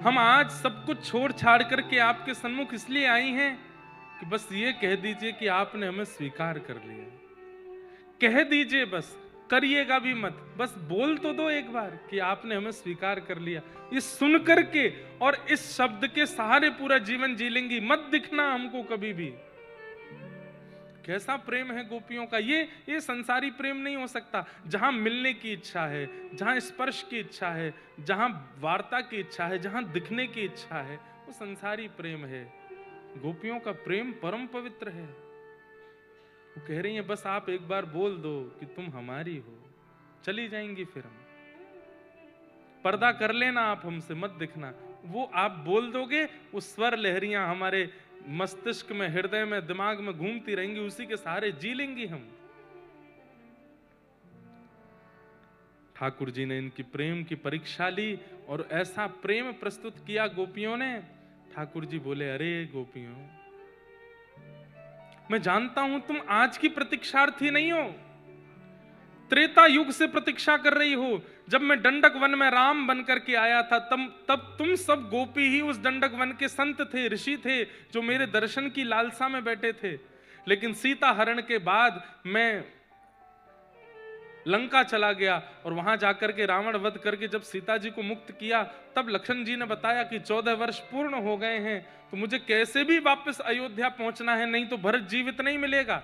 A: हम आज सब कुछ छोड़ छाड़ करके आपके सन्मुख इसलिए आई हैं कि बस ये कह दीजिए कि आपने हमें स्वीकार कर लिया। कह दीजिए, बस करिएगा भी मत, बस बोल तो दो एक बार कि आपने हमें स्वीकार कर लिया। ये सुन करके और इस शब्द के सहारे पूरा जीवन जी लेंगी। मत दिखना हमको कभी भी। कैसा प्रेम है गोपियों का। ये संसारी प्रेम नहीं हो सकता। जहां मिलने की इच्छा है, जहां स्पर्श की इच्छा है, जहां वार्ता की इच्छा है, जहां दिखने की इच्छा है, वो संसारी प्रेम है। गोपियों का प्रेम परम पवित्र है। वो कह रही हैं बस आप एक बार बोल दो कि तुम हमारी हो, चली जाएंगी फिर हम। पर्दा कर लेना आप हमसे, मत दिखना। वो आप बोल दोगे, वो स्वर लहरियां हमारे मस्तिष्क में, हृदय में, दिमाग में घूमती रहेंगी, उसी के सहारे जी लेंगी हम। ठाकुर जी ने इनकी प्रेम की परीक्षा ली और ऐसा प्रेम प्रस्तुत किया गोपियों ने। ठाकुर जी बोले, अरे गोपियों, मैं जानता हूं तुम आज की प्रतीक्षार्थी नहीं हो, त्रेता युग से प्रतीक्षा कर रही हो। जब मैं दंडक वन में राम बनकर के आया था, तब तुम सब गोपी ही उस दंडक वन के संत थे, ऋषि थे, जो मेरे दर्शन की लालसा में बैठे थे। लेकिन सीता हरण के बाद मैं लंका चला गया और वहां जाकर के रावण वध करके जब सीता जी को मुक्त किया, तब लक्ष्मण जी ने बताया कि 14 वर्ष पूर्ण हो गए हैं, तो मुझे कैसे भी वापस अयोध्या पहुंचना है, नहीं तो भरत जीवित नहीं मिलेगा।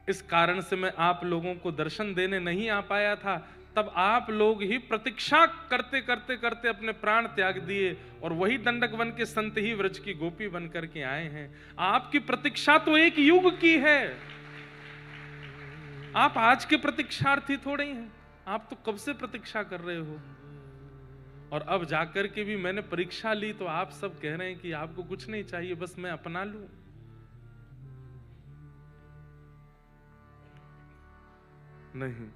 A: इस कारण से मैं आप लोगों को दर्शन देने नहीं आ पाया था। तब आप लोग ही प्रतीक्षा करते करते करते अपने प्राण त्याग दिए और वही दंडक वन के संत ही व्रज की गोपी बन करके आए हैं। आपकी प्रतीक्षा तो एक युग की है। आप आज के प्रतीक्षार्थी थोड़े ही हैं, आप तो कब से प्रतीक्षा कर रहे हो। और अब जाकर के भी मैंने परीक्षा ली तो आप सब कह रहे हैं कि आपको कुछ नहीं चाहिए, बस मैं अपना लूं। नहीं,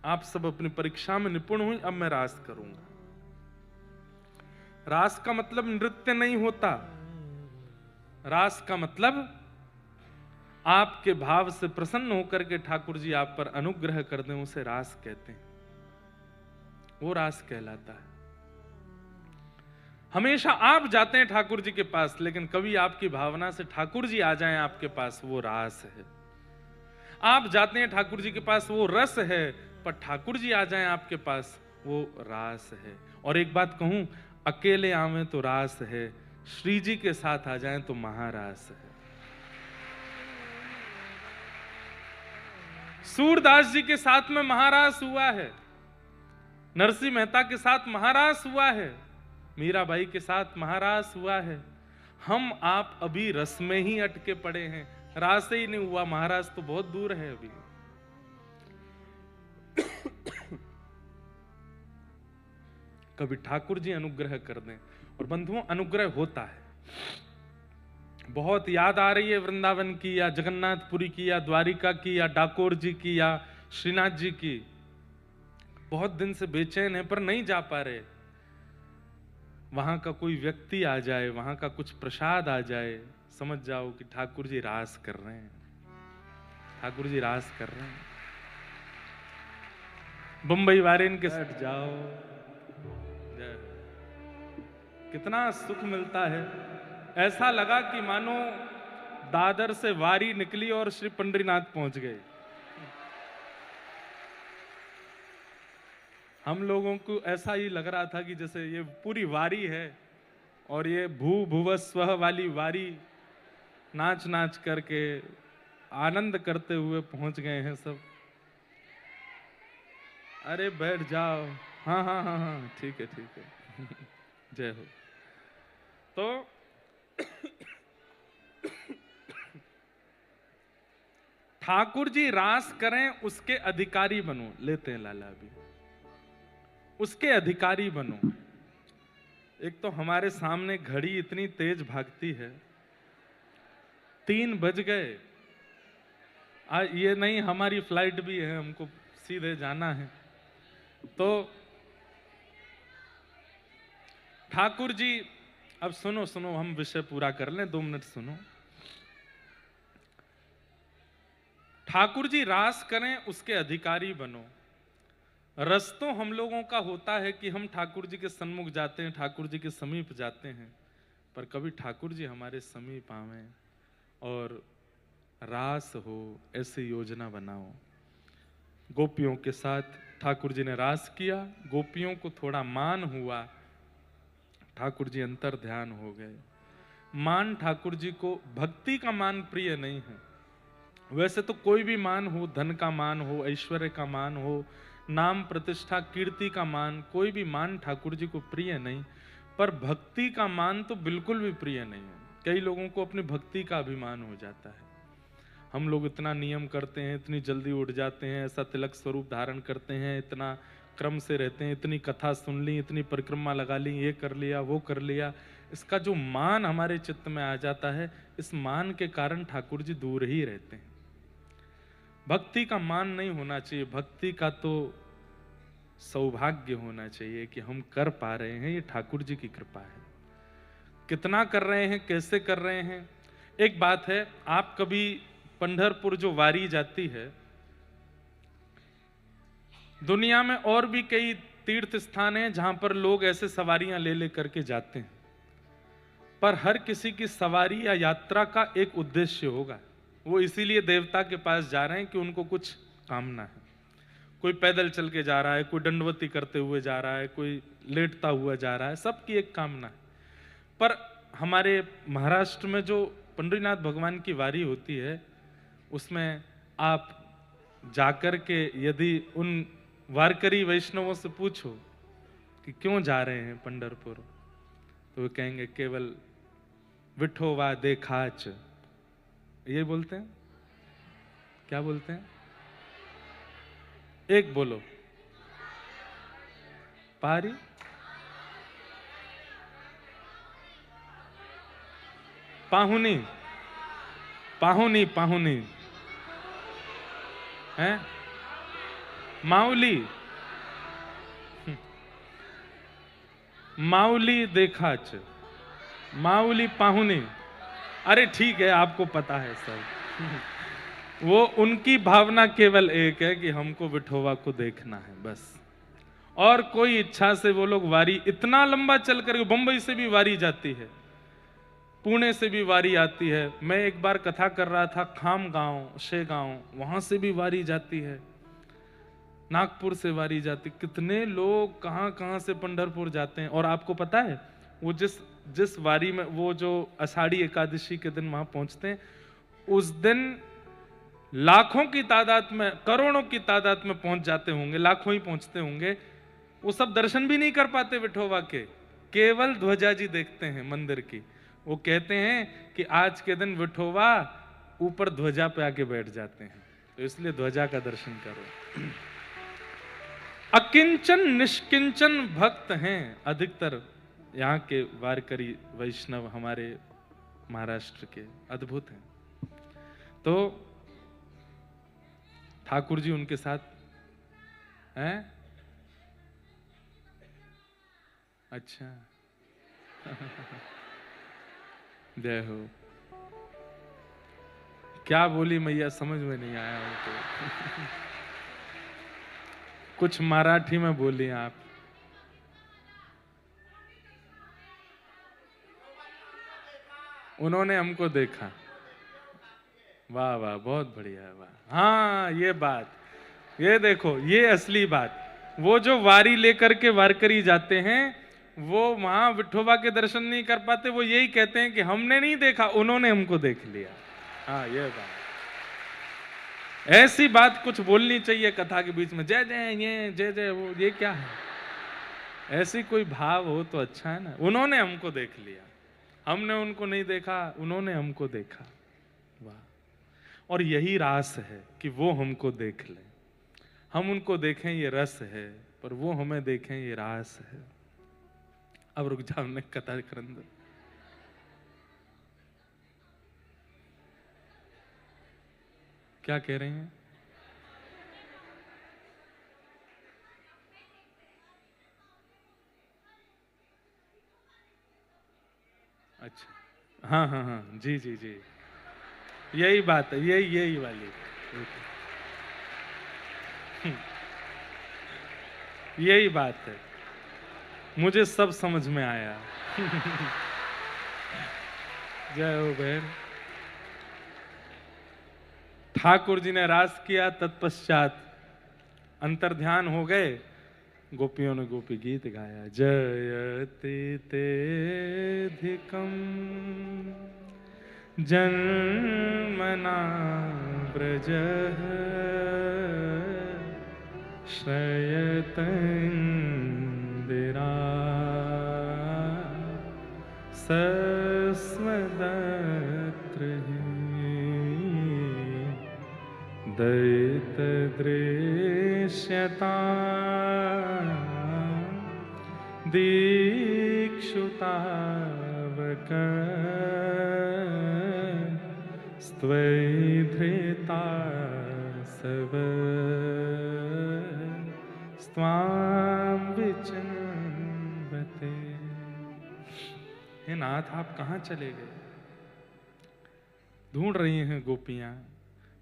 A: आप सब अपनी परीक्षा में निपुण हुई, अब मैं रास करूंगा। रास का मतलब नृत्य नहीं होता। रास का मतलब आपके भाव से प्रसन्न होकर के ठाकुर जी आप पर अनुग्रह कर दें, उसे रास कहते हैं। वो रास कहलाता है। हमेशा आप जाते हैं ठाकुर जी के पास, लेकिन कभी आपकी भावना से ठाकुर जी आ जाएं आपके पास, वो रास है। आप जाते हैं ठाकुर जी के पास, वो रस है, पर ठाकुर जी आ जाएं आपके पास, वो रास है। और एक बात कहूं, अकेले आवे तो रास है, श्री जी के साथ आ जाएं तो महारास है। सूरदास जी के साथ में महारास हुआ है, नरसिंह मेहता के साथ महारास हुआ है, मीराबाई के साथ महारास हुआ है। हम आप अभी रस में ही अटके पड़े हैं, रास ही नहीं हुआ, महाराज तो बहुत दूर है अभी। कभी ठाकुर जी अनुग्रह कर दें। और बंधुओं, अनुग्रह होता है। बहुत याद आ रही है वृंदावन की या जगन्नाथपुरी की या द्वारिका की या डाकोर जी की या श्रीनाथ जी की। बहुत दिन से बेचैन है पर नहीं जा पा रहे। वहां का कोई व्यक्ति आ जाए, वहां का कुछ प्रसाद आ जाए, समझ जाओ कि ठाकुर जी रास कर रहे हैं, ठाकुर जी रास कर रहे हैं। बंबई वाले इनके साथ जाओ, कितना सुख मिलता है। ऐसा लगा कि मानो दादर से वारी निकली और श्री पंडरीनाथ पहुंच गए। हम लोगों को ऐसा ही लग रहा था कि जैसे ये पूरी वारी है और ये भूभुवस्वः वाली वारी नाच नाच करके आनंद करते हुए पहुंच गए हैं सब। अरे बैठ जाओ, हाँ हाँ हाँ हाँ, ठीक है ठीक है। जय हो। तो ठाकुर जी रास करें, उसके अधिकारी बनो। लेते हैं लाला अभी, उसके अधिकारी बनो। एक तो हमारे सामने घड़ी इतनी तेज भागती है, 3 बज गए। ये नहीं, हमारी फ्लाइट भी है, हमको सीधे जाना है। तो ठाकुर जी, अब सुनो सुनो, हम विषय पूरा कर लें, 2 मिनट सुनो। ठाकुर जी रास करें, उसके अधिकारी बनो। रस तो हम लोगों का होता है कि हम ठाकुर जी के सन्मुख जाते हैं, ठाकुर जी के समीप जाते हैं, पर कभी ठाकुर जी हमारे समीप आवें और रास हो, ऐसी योजना बनाओ। गोपियों के साथ ठाकुर जी ने रास किया, गोपियों को थोड़ा मान हुआ, ठाकुर जी अंतर ध्यान हो गए। मान ठाकुर जी को, भक्ति का मान प्रिय नहीं है। वैसे तो कोई भी मान हो, धन का मान हो, ऐश्वर्य का मान हो, नाम प्रतिष्ठा कीर्ति का मान, कोई भी मान ठाकुर जी को प्रिय नहीं, पर भक्ति का मान तो बिल्कुल भी प्रिय नहीं है। कई लोगों को अपनी भक्ति का अभिमान हो जाता है। हम लोग इतना नियम करते हैं, इतनी जल्दी उठ जाते हैं, ऐसा तिलक स्वरूप धारण करते हैं, इतना क्रम से रहते हैं, इतनी कथा सुन ली, इतनी परिक्रमा लगा ली, ये कर लिया वो कर लिया। इसका जो मान हमारे चित्त में आ जाता है, इस मान के कारण ठाकुर जी दूर ही रहते हैं। भक्ति का मान नहीं होना चाहिए, भक्ति का तो सौभाग्य होना चाहिए कि हम कर पा रहे हैं, ये ठाकुर जी की कृपा है। कितना कर रहे हैं, कैसे कर रहे हैं। एक बात है, आप कभी पंढरपुर जो वारी जाती है, दुनिया में और भी कई तीर्थ स्थान हैं जहां पर लोग ऐसे सवारियां ले ले करके जाते हैं, पर हर किसी की सवारी या यात्रा का एक उद्देश्य होगा। वो इसीलिए देवता के पास जा रहे हैं कि उनको कुछ कामना है। कोई पैदल चल के जा रहा है, कोई दंडवती करते हुए जा रहा है, कोई लेटता हुआ जा रहा है, सबकी एक कामना है। पर हमारे महाराष्ट्र में जो पंडरीनाथ भगवान की वारी होती है, उसमें आप जाकर के यदि उन वारकरी वैष्णवों से पूछो कि क्यों जा रहे हैं पंढरपुर, तो वो कहेंगे केवल विठोवा देखाच। ये बोलते हैं, क्या बोलते हैं? एक बोलो, पारी, पाहुनी, पाहुनी, पाहुनी है, माउली, माउली देखाच, माउली पाहुनी। अरे ठीक है, आपको पता है सब। वो उनकी भावना केवल एक है कि हमको विठोवा को देखना है, बस। और कोई इच्छा से वो लोग वारी, इतना लंबा चल कर, बंबई से भी वारी जाती है, पुणे से भी वारी आती है। मैं एक बार कथा कर रहा था, खाम गांव, शेगांव, वहां से भी वारी जाती है, नागपुर से वारी जाती। कितने लोग कहां कहां से पंढरपुर जाते हैं। और आपको पता है, वो जिस वारी में, वो जो आषाढ़ी एकादशी के दिन वहां पहुंचते हैं, उस दिन लाखों की तादाद में, करोड़ों की तादाद में पहुंच जाते होंगे, लाखों ही पहुंचते होंगे, वो सब दर्शन भी नहीं कर पाते विठोबा के, केवल ध्वजा जी देखते हैं मंदिर की। वो कहते हैं कि आज के दिन विठोबा ऊपर ध्वजा पे आके बैठ जाते हैं, तो इसलिए ध्वजा का दर्शन करो। अकिंचन निष्किंचन भक्त हैं अधिकतर यहाँ के वारकरी वैष्णव, हमारे महाराष्ट्र के अद्भुत हैं। तो ठाकुर जी उनके साथ हैं। अच्छा जय हो। क्या बोली मैया समझ में नहीं आया उनको। कुछ मराठी में बोली आप। उन्होंने हमको देखा। वाह वाह, बहुत बढ़िया, वाह। हाँ ये बात, ये देखो, ये असली बात। वो जो वारी लेकर के वारकरी जाते हैं, वो वहां विठोबा के दर्शन नहीं कर पाते, वो यही कहते हैं कि हमने नहीं देखा, उन्होंने हमको देख लिया। हाँ ये बात, ऐसी बात कुछ बोलनी चाहिए कथा के बीच में, जय जय ये जय जय वो, ये क्या है? ऐसी कोई भाव हो तो अच्छा है ना। उन्होंने हमको देख लिया, हमने उनको नहीं देखा, उन्होंने हमको देखा। वाह। और यही रास है कि वो हमको देख लें, हम उनको देखें, ये रस है, पर वो हमें देखें, ये रास है। अब रुक जाओ, ने कथा करंद। क्या कह रहे हैं? अच्छा, हाँ हाँ हाँ, जी जी जी, यही बात है, यही वाली, यही बात है, मुझे सब समझ में आया। जय हो बहन। ठाकुर जी ने रास किया, तत्पश्चात अंतर्ध्यान हो गए, गोपियों ने गोपी गीत गाया। जयति तेधिकम जन्मना ब्रज श्रयत इंदिरा सस्मदत्र दैत दृश्यता दीक्षुतावक स्त्वैधृता सब स्वाम विचिन्वते। हे नाथ, आप कहाँ चले गए? ढूंढ रही हैं गोपियां।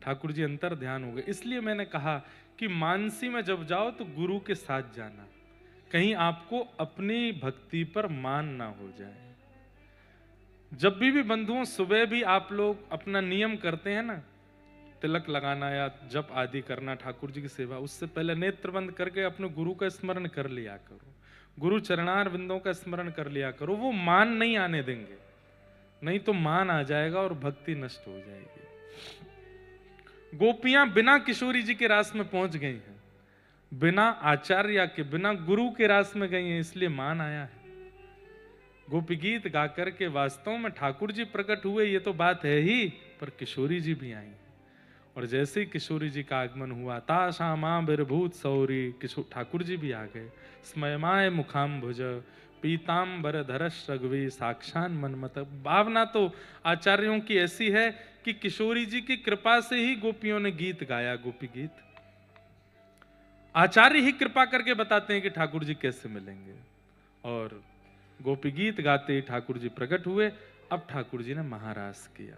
A: ठाकुर जी अंतर ध्यान हो गए। इसलिए मैंने कहा कि मानसी में जब जाओ तो गुरु के साथ जाना, कहीं आपको अपनी भक्ति पर मान ना हो जाए। जब भी बंधुओं, सुबह भी आप लोग अपना नियम करते हैं ना, तिलक लगाना या जप आदि करना, ठाकुर जी की सेवा, उससे पहले नेत्र बंद करके अपने गुरु का स्मरण कर लिया करो, गुरु चरणार बिंदों का स्मरण कर लिया करो। वो मान नहीं आने देंगे, नहीं तो मान आ जाएगा और भक्ति नष्ट हो जाएगी। गोपियां बिना किशोरी जी के रास में पहुंच गई हैं, बिना आचार्य के, बिना गुरु के रास में गई हैं, इसलिए मान आया है। गोपी गीत गा करके वास्तव में ठाकुर जी प्रकट हुए, ये तो बात है ही, पर किशोरी जी भी आई। और जैसे ही किशोरी जी का आगमन हुआ, ताशा मां बिरभूत सौरी, ठाकुर जी भी आ गए। स्मयमाय मुखाम्भुज पीताम्बर धरश रघुवी साक्षान मनमत। भावना तो आचार्यों की ऐसी है कि किशोरी जी की कृपा से ही गोपियों ने गीत गाया, गोपी गीत। आचार्य ही कृपा करके बताते हैं कि ठाकुर जी कैसे मिलेंगे। और गोपी गीत गाते ही ठाकुर जी प्रकट हुए। अब ठाकुर जी ने महारास किया।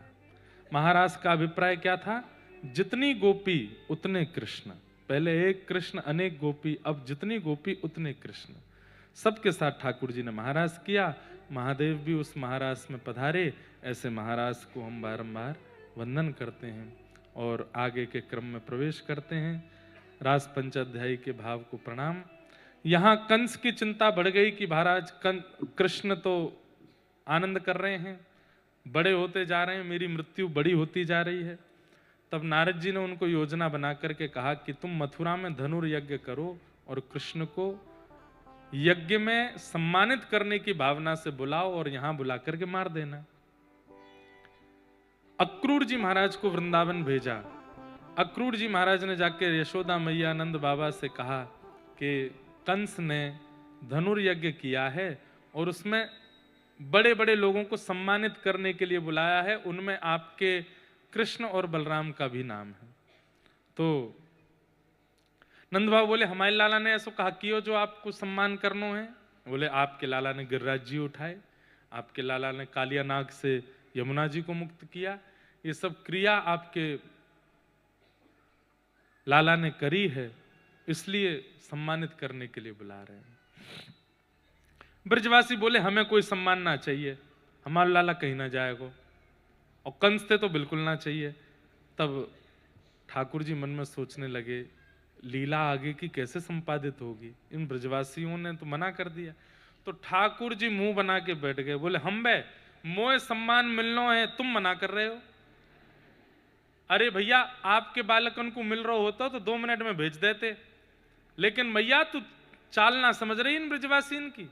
A: महारास का अभिप्राय क्या था? जितनी गोपी उतने कृष्ण। पहले एक कृष्ण अनेक गोपी, अब जितनी गोपी उतने कृष्ण। सबके साथ ठाकुर जी ने महारास किया। महादेव भी उस महारास में पधारे। ऐसे महारास को हम बारंबार वंदन करते हैं और आगे के क्रम में प्रवेश करते हैं। रास पंचाध्यायी के भाव को प्रणाम। यहाँ कंस की चिंता बढ़ गई कि महाराज कृष्ण तो आनंद कर रहे हैं, बड़े होते जा रहे हैं, मेरी मृत्यु बड़ी होती जा रही है। तब नारद जी ने उनको योजना बना करके कहा कि तुम मथुरा में धनुर्यज्ञ करो और कृष्ण को यज्ञ में सम्मानित करने की भावना से बुलाओ और यहां बुला करके मार देना। अक्रूर जी महाराज को वृंदावन भेजा। अक्रूर जी महाराज ने जाकर यशोदा मैया नंद बाबा से कहा कि कंस ने धनुर्यज्ञ किया है और उसमें बड़े बड़े लोगों को सम्मानित करने के लिए बुलाया है, उनमें आपके कृष्ण और बलराम का भी नाम है। तो नंद बाबा बोले हमारे लाला ने ऐसा कहा कियो जो आपको सम्मान करनो है। बोले आपके लाला ने गिरिराज जी उठाए, आपके लाला ने कालिया नाग से यमुना जी को मुक्त किया, ये सब क्रिया आपके लाला ने करी है, इसलिए सम्मानित करने के लिए बुला रहे हैं। ब्रजवासी बोले हमें कोई सम्मान ना चाहिए, हमारा लाला कहीं ना जाएगा, और कंस थे तो बिल्कुल ना चाहिए। तब ठाकुर जी मन में सोचने लगे लीला आगे की कैसे संपादित होगी, इन ब्रजवासियों ने तो मना कर दिया। तो ठाकुर जी मुंह बना के बैठ गए, बोले हम बे मोए सम्मान मिलना है, तुम मना कर रहे हो। अरे भैया आपके बालकन को मिल रहा होता तो 2 मिनट में भेज देते, लेकिन भैया तू चाल ना समझ रही इन ब्रजवासीन की,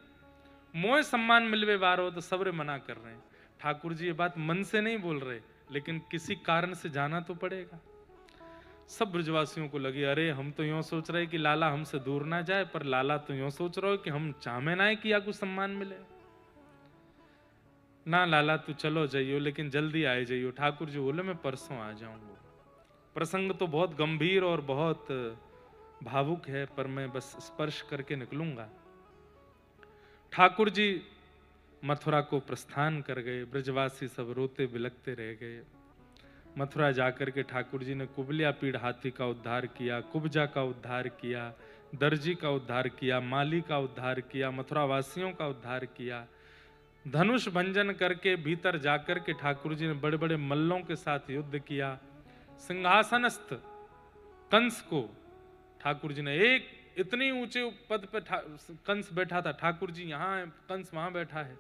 A: मोए सम्मान मिलवे बार हो तो सबरे मना कर रहे हैं। ठाकुर जी ये बात मन से नहीं बोल रहे, लेकिन किसी कारण से जाना तो पड़ेगा। सब ब्रजवासियों को लगे अरे हम तो यूं सोच रहे कि लाला हमसे दूर ना जाए, पर लाला तो यूं सोच रहे हो कि हम चाहे ना कि या कुछ सम्मान मिले। ना लाला तू चलो जाइयो, लेकिन जल्दी आए जाइयो। ठाकुर जी बोले मैं परसों आ जाऊंगा। प्रसंग तो बहुत गंभीर और बहुत भावुक है, पर मैं बस स्पर्श करके निकलूंगा। ठाकुर जी मथुरा को प्रस्थान कर गए, ब्रजवासी सब रोते बिलखते रह गए। मथुरा जाकर के ठाकुर जी ने कुबलिया पीड़ हाथी का उद्धार किया, कुब्जा का उद्धार किया, दर्जी का उद्धार किया, माली का उद्धार किया, मथुरा वासियों का उद्धार किया। धनुष भंजन करके भीतर जाकर के ठाकुर जी ने बड़े बड़े मल्लों के साथ युद्ध किया। सिंहासनस्थ कंस को ठाकुर जी ने एक इतनी ऊंचे पद पे कंस बैठा था, ठाकुर जी यहाँ है, कंस वहां बैठा है,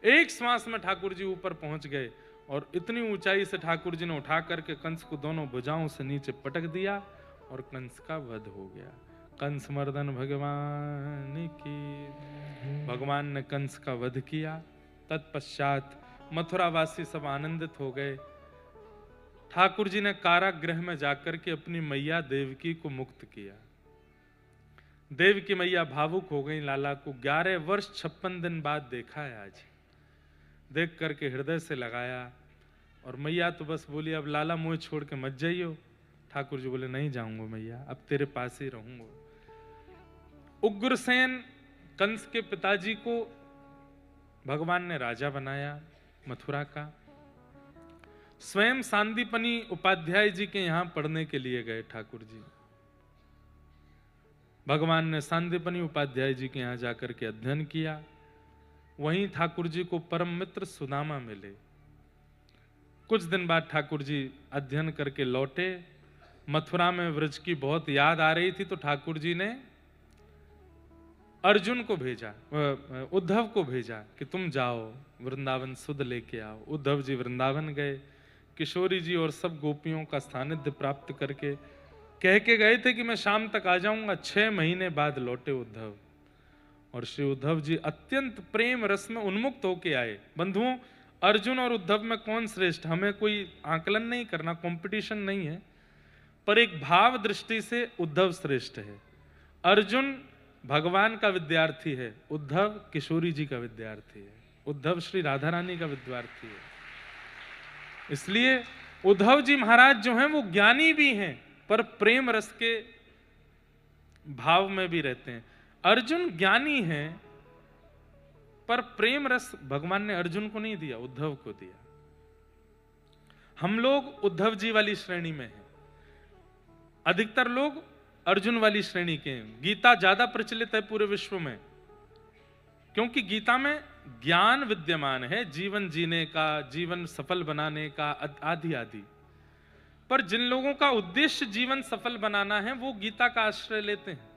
A: एक श्वास में ठाकुर जी ऊपर पहुंच गए और इतनी ऊंचाई से ठाकुर जी ने उठा करके कंस को दोनों भुजाओं से नीचे पटक दिया और कंस का वध हो गया। कंस मर्दन भगवान की, भगवान ने कंस का वध किया। तत्पश्चात मथुरावासी सब आनंदित हो गए। ठाकुर जी ने कारागृह में जाकर के अपनी मैया देवकी को मुक्त किया। देवकी मैया भावुक हो गई, लाला को 11 वर्ष 56 दिन बाद देखा है आज। देख करके हृदय से लगाया और मैया तो बस बोली अब लाला मुझे छोड़ के मत जाइयो। ठाकुर जी बोले नहीं जाऊंगा मैया, अब तेरे पास ही रहूंगा। उग्रसेन कंस के पिताजी को भगवान ने राजा बनाया मथुरा का। स्वयं सांदीपनी उपाध्याय जी के यहां पढ़ने के लिए गए ठाकुर जी। भगवान ने सांदीपनी उपाध्याय जी के यहां जाकर के अध्ययन किया। वहीं ठाकुर जी को परम मित्र सुदामा मिले। कुछ दिन बाद ठाकुर जी अध्ययन करके लौटे। मथुरा में व्रज की बहुत याद आ रही थी, तो ठाकुर जी ने अर्जुन को भेजा, उद्धव को भेजा कि तुम जाओ वृंदावन सुध लेके आओ। उद्धव जी वृंदावन गए। किशोरी जी और सब गोपियों का सानिध्य प्राप्त करके कह के गए थे कि मैं शाम तक आ जाऊंगा। 6 महीने बाद लौटे उद्धव, और श्री उद्धव जी अत्यंत प्रेम रस में उन्मुक्त होके आए। बंधुओं, अर्जुन और उद्धव में कौन श्रेष्ठ, हमें कोई आकलन नहीं करना, कंपटीशन नहीं है, पर एक भाव दृष्टि से उद्धव श्रेष्ठ है। अर्जुन भगवान का विद्यार्थी है, उद्धव किशोरी जी का विद्यार्थी है, उद्धव श्री राधा रानी का विद्यार्थी है। इसलिए उद्धव जी महाराज जो हैं वो ज्ञानी भी हैं, पर प्रेम रस के भाव में भी रहते हैं। अर्जुन ज्ञानी है, पर प्रेम रस भगवान ने अर्जुन को नहीं दिया, उद्धव को दिया। हम लोग उद्धव जी वाली श्रेणी में हैं, अधिकतर लोग अर्जुन वाली श्रेणी के हैं। गीता ज्यादा प्रचलित है पूरे विश्व में, क्योंकि गीता में ज्ञान विद्यमान है, जीवन जीने का, जीवन सफल बनाने का, आदि आदि। पर जिन लोगों का उद्देश्य जीवन सफल बनाना है वो गीता का आश्रय लेते हैं,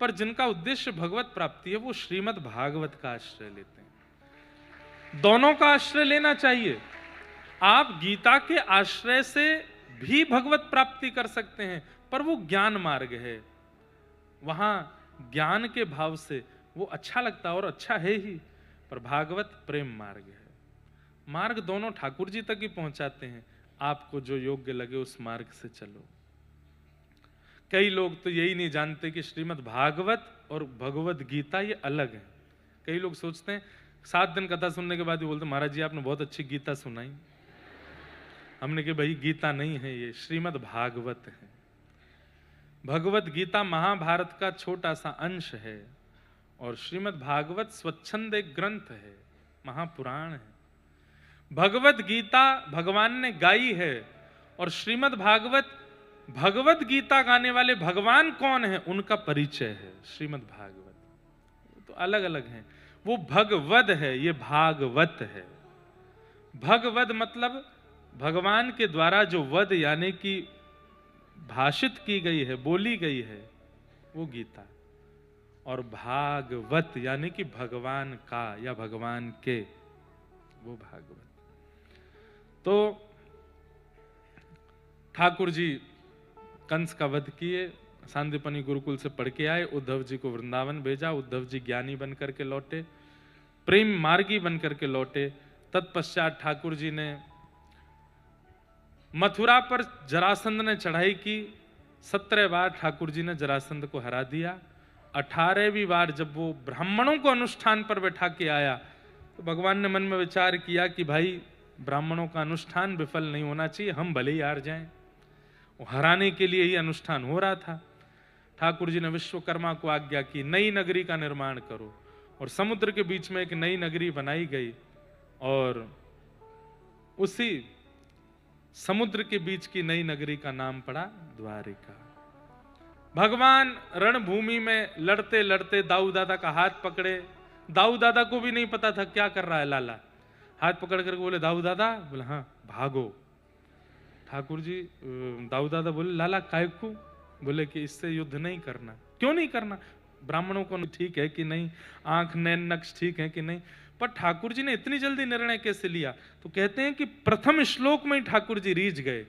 A: पर जिनका उद्देश्य भगवत प्राप्ति है वो श्रीमद् भागवत का आश्रय लेते हैं। दोनों का आश्रय लेना चाहिए। आप गीता के आश्रय से भी भगवत प्राप्ति कर सकते हैं, पर वो ज्ञान मार्ग है, वहां ज्ञान के भाव से वो अच्छा लगता है और अच्छा है ही, पर भागवत प्रेम मार्ग है। मार्ग दोनों ठाकुर जी तक ही पहुंचाते हैं, आपको जो योग्य लगे उस मार्ग से चलो। कई लोग तो यही नहीं जानते कि श्रीमद् भागवत और भगवत गीता ये अलग है। कई लोग सोचते हैं 7 दिन कथा सुनने के बाद ही बोलते महाराज जी आपने बहुत अच्छी गीता सुनाई। हमने कहा भाई गीता नहीं है, ये श्रीमद् भागवत है। भगवत गीता महाभारत का छोटा सा अंश है और श्रीमद् भागवत स्वच्छंद एक ग्रंथ है, महापुराण है। भगवत गीता भगवान ने गाई है और श्रीमद् भागवत, भगवत गीता गाने वाले भगवान कौन है उनका परिचय है। श्रीमद् भागवत तो अलग अलग हैं, वो भगवद है, ये भागवत है। भगवद मतलब भगवान के द्वारा जो वद यानी कि भाषित की गई है, बोली गई है, वो गीता। और भागवत यानी कि भगवान का या भगवान के, वो भागवत। तो ठाकुर जी कंस का वध किए, सांदीपनी गुरुकुल से पढ़ के आए, उद्धव जी को वृंदावन भेजा, उद्धव जी ज्ञानी बन करके लौटे, प्रेम मार्गी बन करके लौटे। तत्पश्चात ठाकुर जी ने मथुरा पर जरासंध ने चढ़ाई की, 17 बार ठाकुर जी ने जरासंध को हरा दिया। 18वीं बार जब वो ब्राह्मणों को अनुष्ठान पर बैठा के आया तो भगवान ने मन में विचार किया कि भाई ब्राह्मणों का अनुष्ठान विफल नहीं होना चाहिए, हम भले ही हार जाएं। वो हराने के लिए ही अनुष्ठान हो रहा था। ठाकुर जी ने विश्वकर्मा को आज्ञा की नई नगरी का निर्माण करो, और समुद्र के बीच में एक नई नगरी बनाई गई और उसी समुद्र के बीच की नई नगरी का नाम पड़ा द्वारिका। भगवान रणभूमि में लड़ते लड़ते दाऊ दादा का हाथ पकड़े। दाऊ दादा को भी नहीं पता था क्या कर रहा है लाला। हाथ पकड़ करके बोले दाऊ दादा, बोले हाँ भागो। ठाकुर जी दाऊ दादा बोले लाला काय को? बोले कि इससे युद्ध नहीं करना। क्यों नहीं करना? ब्राह्मणों को ठीक है कि नहीं, आंख नैन नक्श ठीक है कि नहीं, पर ठाकुर जी ने इतनी जल्दी निर्णय कैसे लिया? तो कहते हैं कि प्रथम श्लोक में ही ठाकुर जी रीझ गए।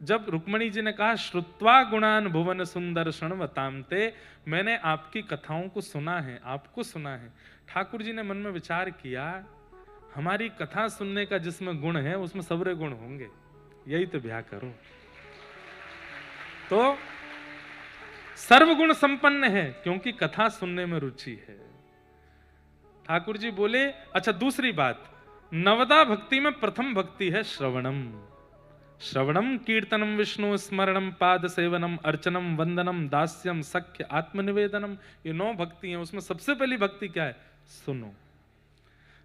A: जब रुक्मणी जी ने कहा श्रुत्वा गुणान भुवन सुंदर शृण्वतामते, मैंने आपकी कथाओं को सुना है, आपको सुना है। ठाकुर जी ने मन में विचार किया हमारी कथा सुनने का जिसमें गुण है उसमें सबरे गुण होंगे, यही तो ब्याह करो। तो सर्वगुण संपन्न है क्योंकि कथा सुनने में रुचि है। ठाकुर जी बोले अच्छा दूसरी बात, नवदा भक्ति में प्रथम भक्ति है श्रवणम। श्रवणम कीर्तनम विष्णु स्मरणम पाद सेवनम अर्चनम वंदनम दास्यम सख्य आत्मनिवेदनम, ये 9 भक्ति हैं। उसमें सबसे पहली भक्ति क्या है? सुनो।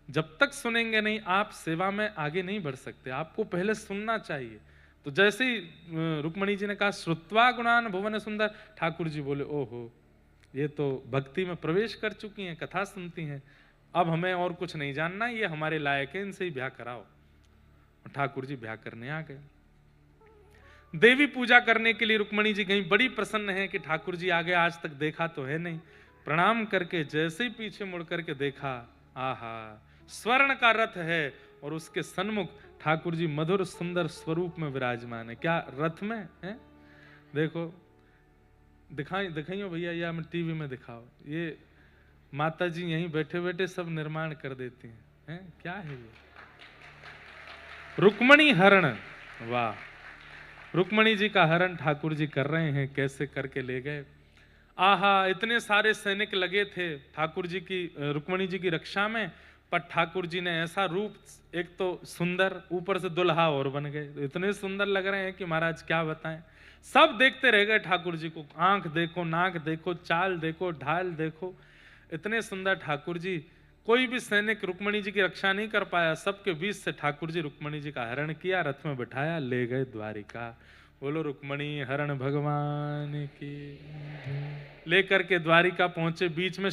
A: जब तक सुनेंगे नहीं आप सेवा में आगे नहीं बढ़ सकते, आपको पहले सुनना चाहिए। तो जैसे ही रुक्मणी जी ने कहा श्रुत्वा गुणान भुवन सुंदर, ठाकुर जी बोले ओहो ये तो भक्ति में प्रवेश कर चुकी हैं, कथा सुनती हैं, अब हमें और कुछ नहीं जानना, ये हमारे लायक है, इनसे ही ब्याह कराओ। ठाकुर जी ब्याह करने आ गए। देवी पूजा करने के लिए रुक्मणी जी कहीं बड़ी प्रसन्न है कि ठाकुर जी आ गए, आज तक देखा तो है नहीं। प्रणाम करके जैसे ही पीछे मुड़ करके देखा, आहा स्वर्ण का रथ है और उसके सन्मुख ठाकुर जी मधुर सुंदर स्वरूप में विराजमान है। क्या रथ में है? देखो दिखाइयो भैया, या मैं टीवी में दिखाओ। ये माता जी यहीं बैठे बैठे सब निर्माण कर देती हैं। क्या है ये? रुक्मणी हरण। वाह, रुक्मणी जी का हरण ठाकुर जी कर रहे हैं। कैसे करके ले गए? आहा इतने सारे सैनिक लगे थे ठाकुर जी की, रुक्मणी जी की रक्षा में, पर ठाकुर जी ने ऐसा रूप, एक तो सुंदर, ऊपर से दुल्हा और बन गए। तो इतने सुंदर लग रहे हैं कि महाराज क्या बताएं। सब देखते रह गए ठाकुर जी को, आंख देखो, नाक देखो, चाल देखो, ढाल देखो, इतने सुंदर ठाकुर जी। कोई भी सैनिक रुक्मणी जी की रक्षा नहीं कर पाया। सबके बीच से ठाकुर जी रुक्मणी जी का हरण किया, रथ में बिठाया, ले गए द्वारिका। बोलो रुक्मणी हरण भगवान की। लेकर के द्वारिका पहुंचे, बीच में